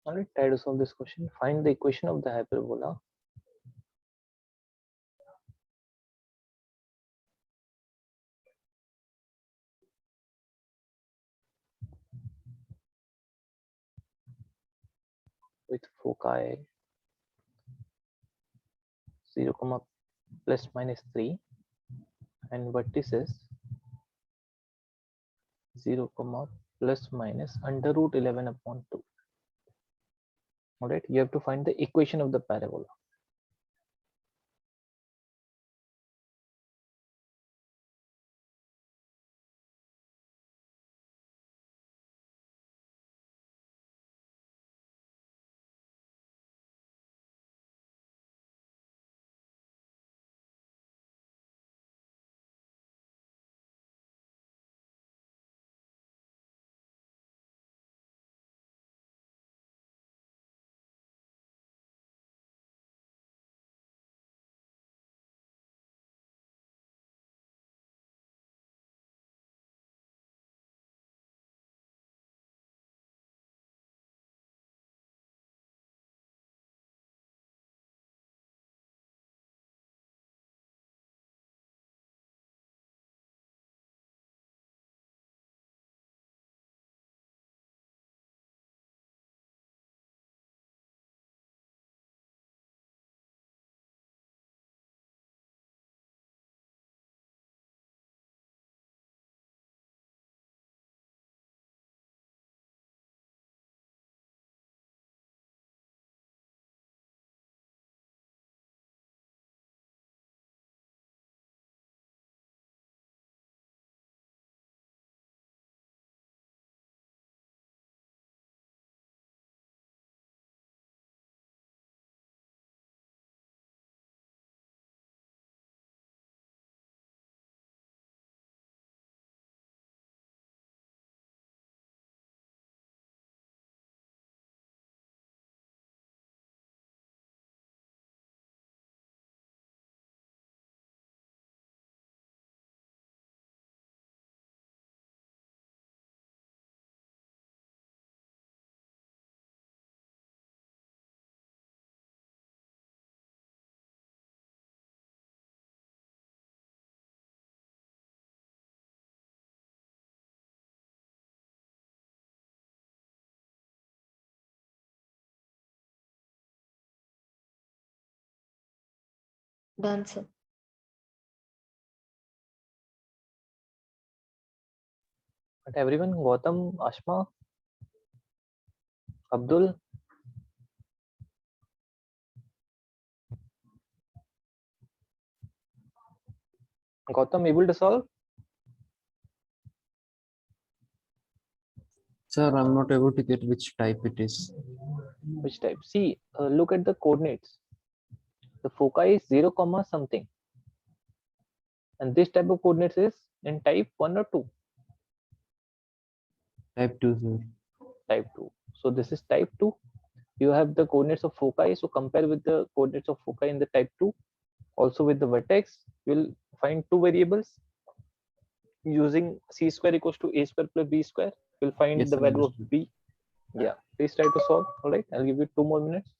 All right, try to solve this question. Find the equation of the hyperbola with foci 0, plus minus 3 and vertices 0, plus minus under root 11 upon 2. All right, you have to find the equation of the parabola. Done, sir. But everyone, Gautam, Ashma, Abdul, Gautam able to solve? Sir, I'm not able to get which type it is. Which type? See, look at the coordinates. The foci is 0 comma something, and this type of coordinates is in type 1 or 2. Type 2, sir. Type 2. So this is type 2. You have the coordinates of foci, so compare with the coordinates of foci in the type 2. Also with the vertex, you'll find two variables. Using c square equals to a square plus b square, you'll find Yes, the sir, value of understood. b. Yeah, please try to solve. All right, I'll give you 2 more minutes.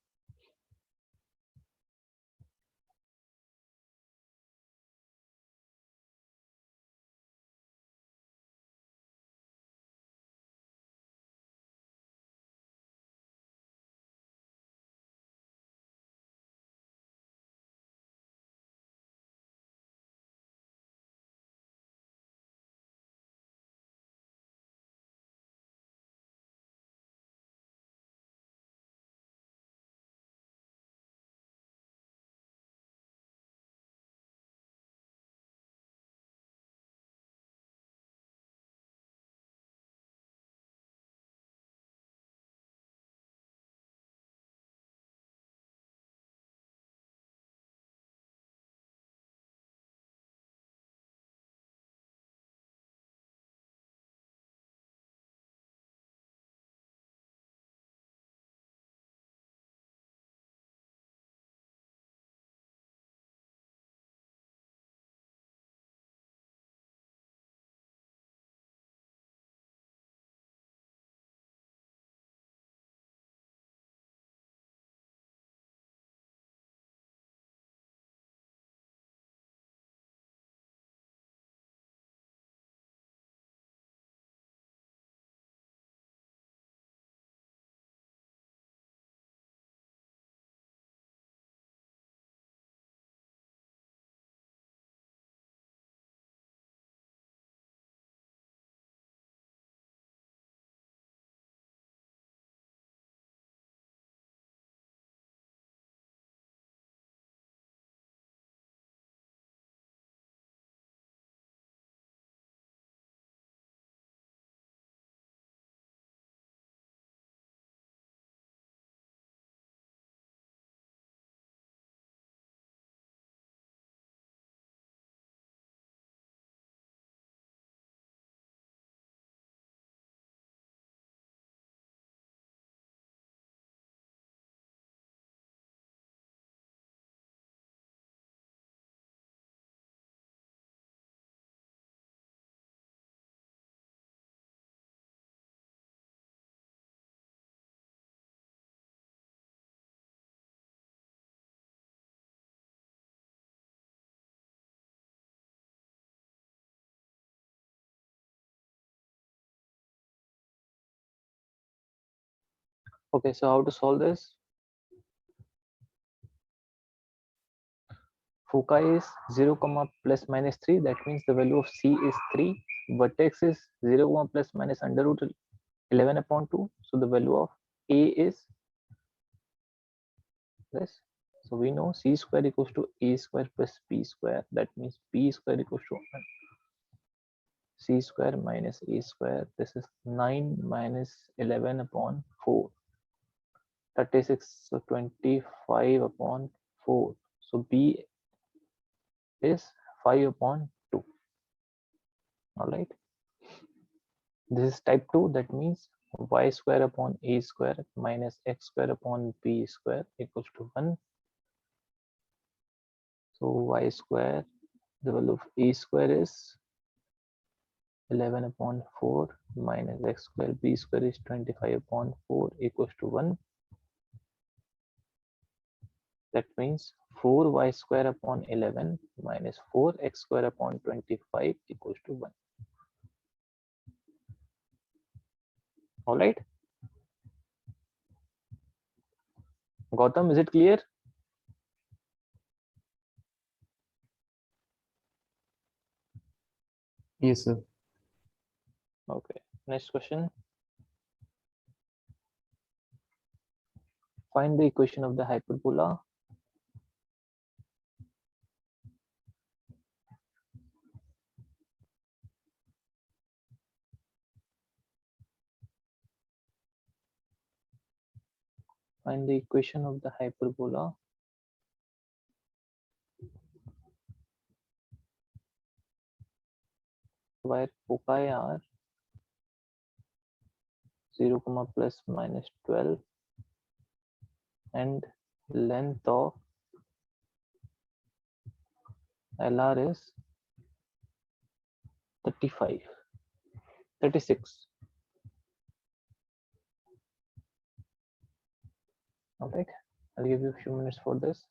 Okay, so how to solve this? Foci is 0 comma plus minus 3. That means the value of c is 3. Vertex is 0 comma plus minus under root 11 upon 2. So the value of a is this. So we know c square equals to a square plus b square. That means b square equals to c square minus a square. This is 9 minus 11 upon 4. 36, so 25 upon 4. So b is 5 upon 2. All right. This is type 2. That means y square upon a square minus x square upon b square equals to 1. So y square, the value of a square is 11 upon 4 minus x square b square is 25 upon 4 equals to 1. That means 4y square upon 11 minus 4x square upon 25 equals to 1. All right. Gautam, is it clear? Yes, sir. Okay. Next question. Find the equation of the hyperbola. Find the equation of the hyperbola where foci are 0, plus minus 12 and length of LR is 35, 36. All right, I'll give you a few minutes for this.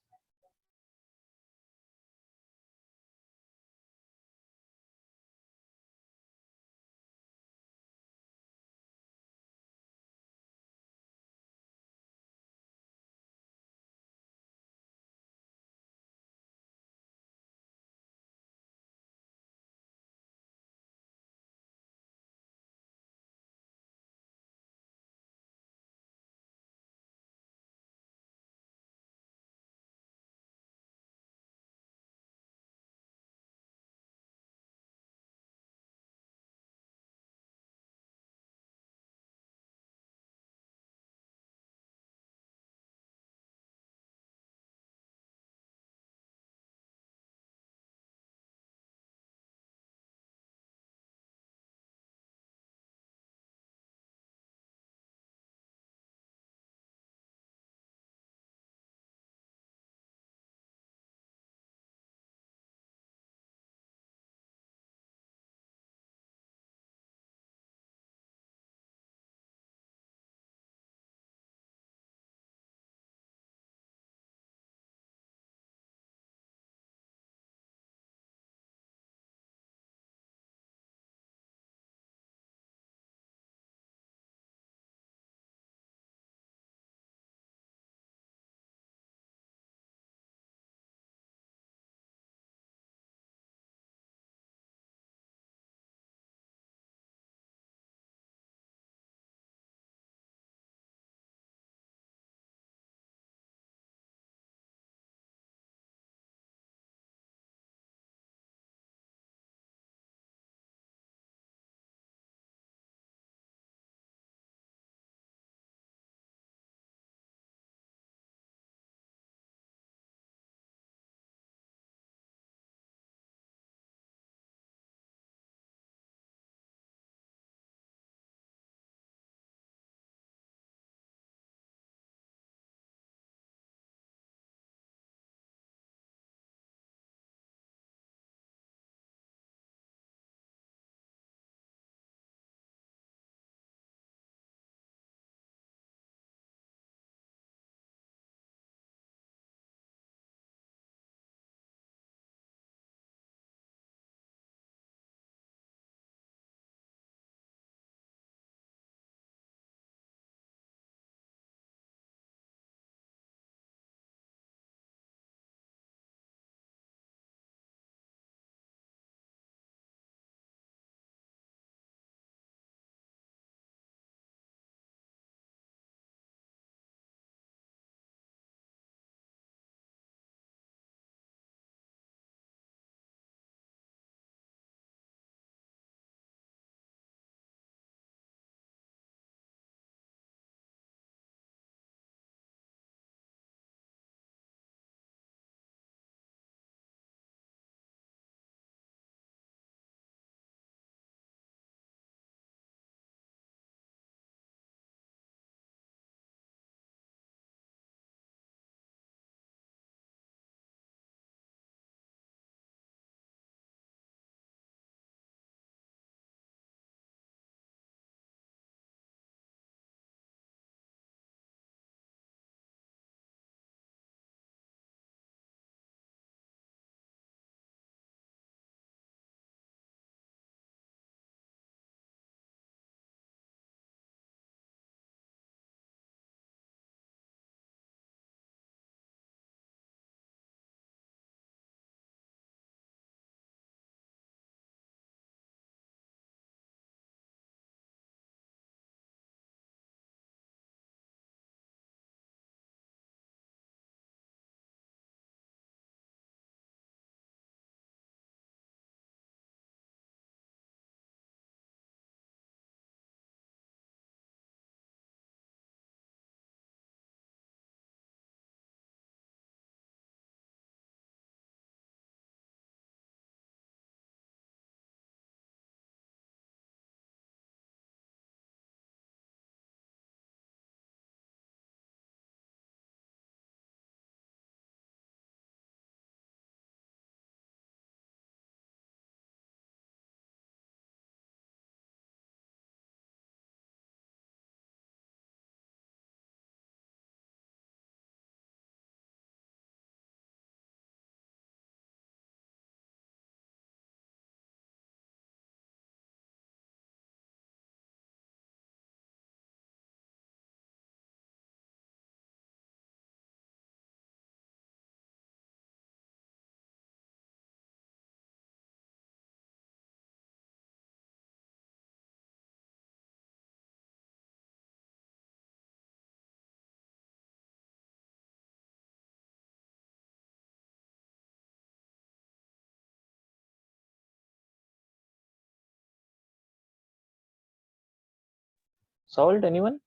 Solved? Anyone?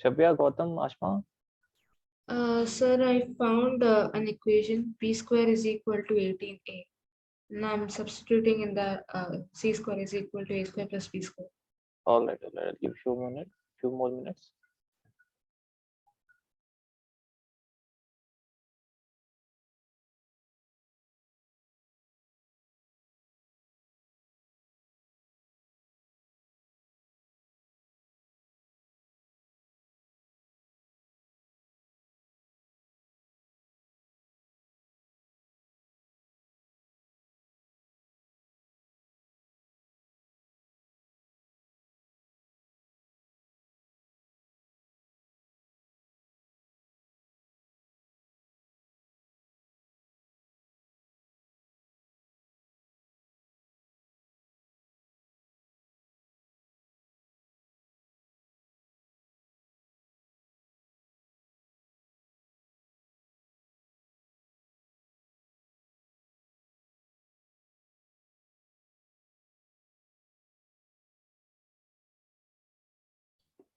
Shabya, Gautam, Ashma? Sir, I found an equation p square is equal to 18a. Now I'm substituting in the c square is equal to a square plus b square. All right. I'll give you a minute, few more minutes.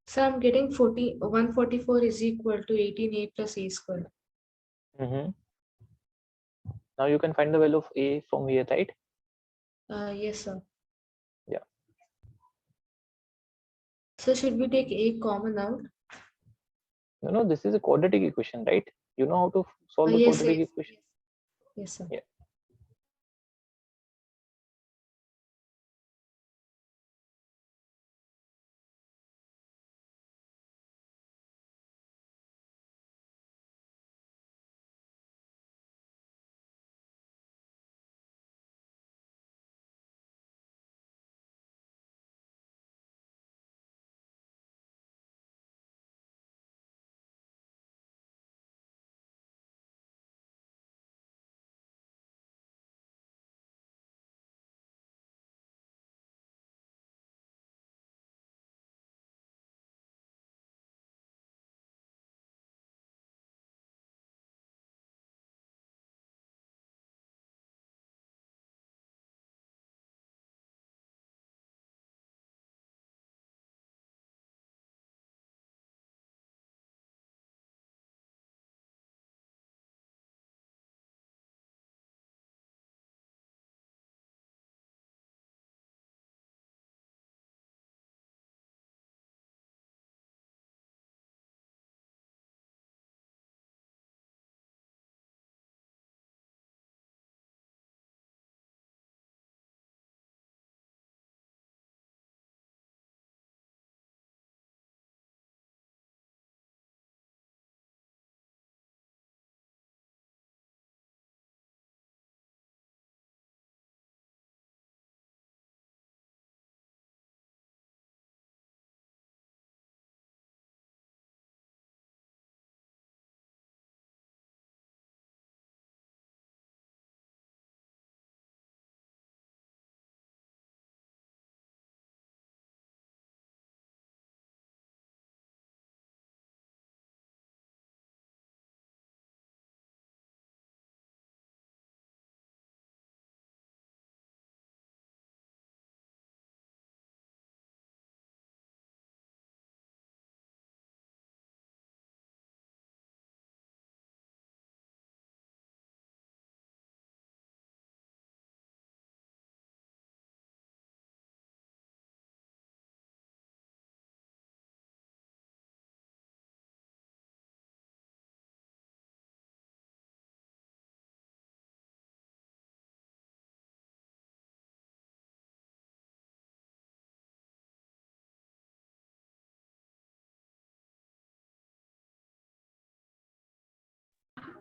So I'm getting 144 is equal to 18a plus a square. Now you can find the value of a from here, right? Yes, sir. Yeah. So should we take a common out? No, this is a quadratic equation, right? You know how to solve the Yes, quadratic yes, equation? yes, sir. Yeah.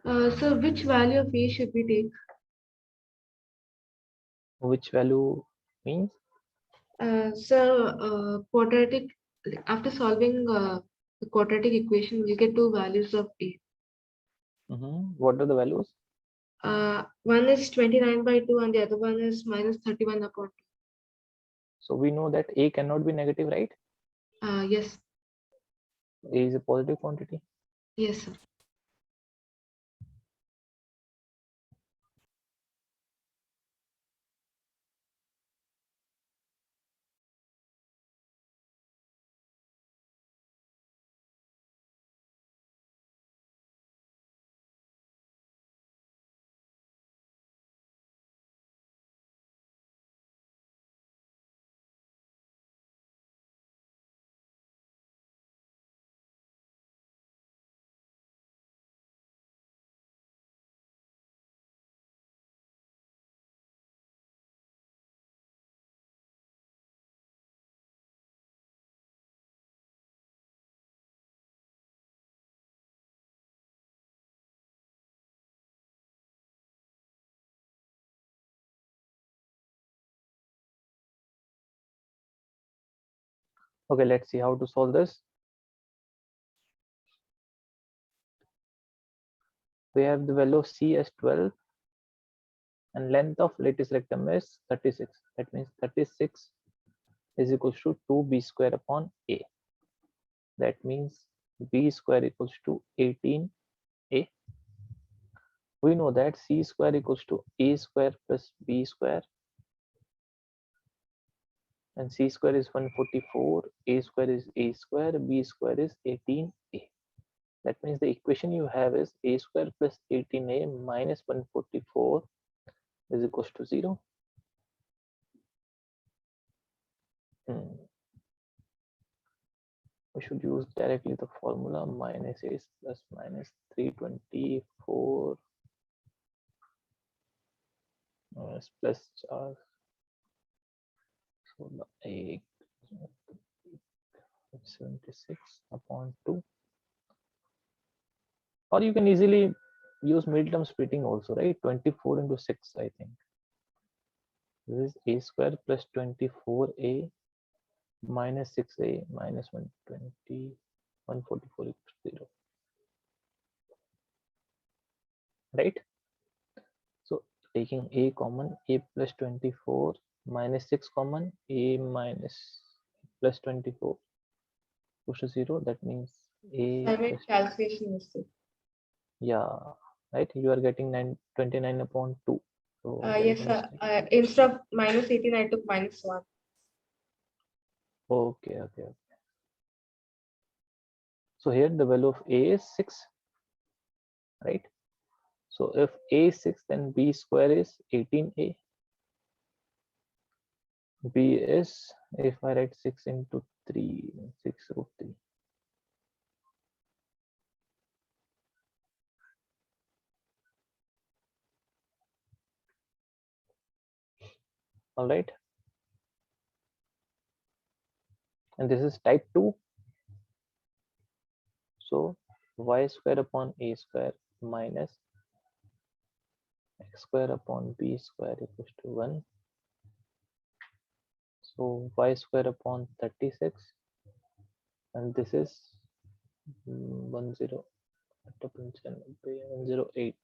So which value of a should we take? Which value means? Quadratic, after solving the quadratic equation, we'll get two values of a. What are the values? One is 29/2 and the other one is minus 31/2. So we know that a cannot be negative, right? Yes, A is a positive quantity. yes, sir. Okay, let's see how to solve this. We have the value of C as 12 and length of lattice rectum is 36. That means 36 is equals to 2b square upon A. That means b square equals to 18a. We know that c square equals to a square plus b square, and c square is 144, a square is a square, b square is 18a. That means the equation you have is a square plus 18a minus 144 is equals to 0. We should use directly the formula minus a plus minus 324 plus charge. So the a 76 upon 2, or you can easily use middle term splitting also, right? 24 into 6, I think. This is a square plus 24a minus 6a minus 120, 144 equals 0. Right? So taking a common, a plus 24 minus 6 common, a minus plus 24 equals to 0. That means a I made plus, calculation mistake. yeah, right? You are getting 29 upon 2. So there is Yes, a sir. mistake. Instead of minus 18, I took minus 1. Okay. So here the value of a is 6, right? So if a is 6, then b square is 18a. B is, if I write 6 into 3, 6 root 3. All right. And this is type 2. So y square upon a square minus x square upon b square equals to 1. So y square upon 36, and this is 108.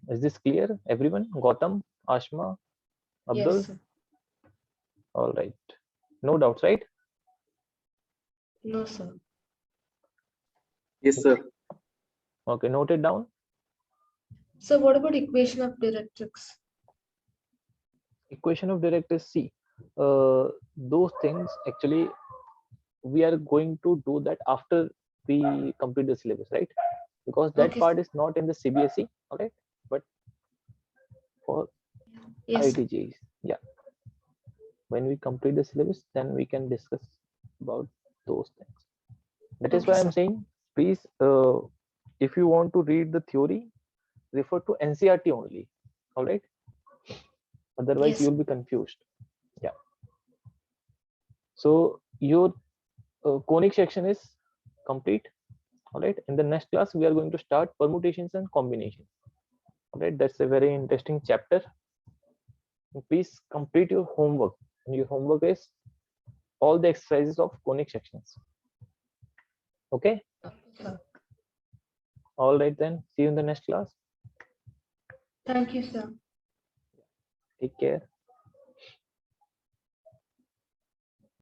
Is this clear, everyone? Gautam, Ashma, Abdul? Yes, sir. All right. No doubts, right? No, sir. Yes, sir. Okay, note it down. So what about equation of directrix? Equation of directrix C. Those things actually we are going to do that after we complete the syllabus, right? Because that Okay. part is not in the CBSE, all right? But for Yes, sir. ITJs, yeah. When we complete the syllabus, then we can discuss about those things. That is Okay, why I'm sir. saying, please, if you want to read the theory, refer to NCERT only, all right? Otherwise, Yes. you'll be confused. Yeah. So your conic section is complete. All right. In the next class, we are going to start permutations and combinations. All right. That's a very interesting chapter. Please complete your homework. And your homework is all the exercises of conic sections. Okay. Sir. All right then. See you in the next class. Thank you, sir. Take care.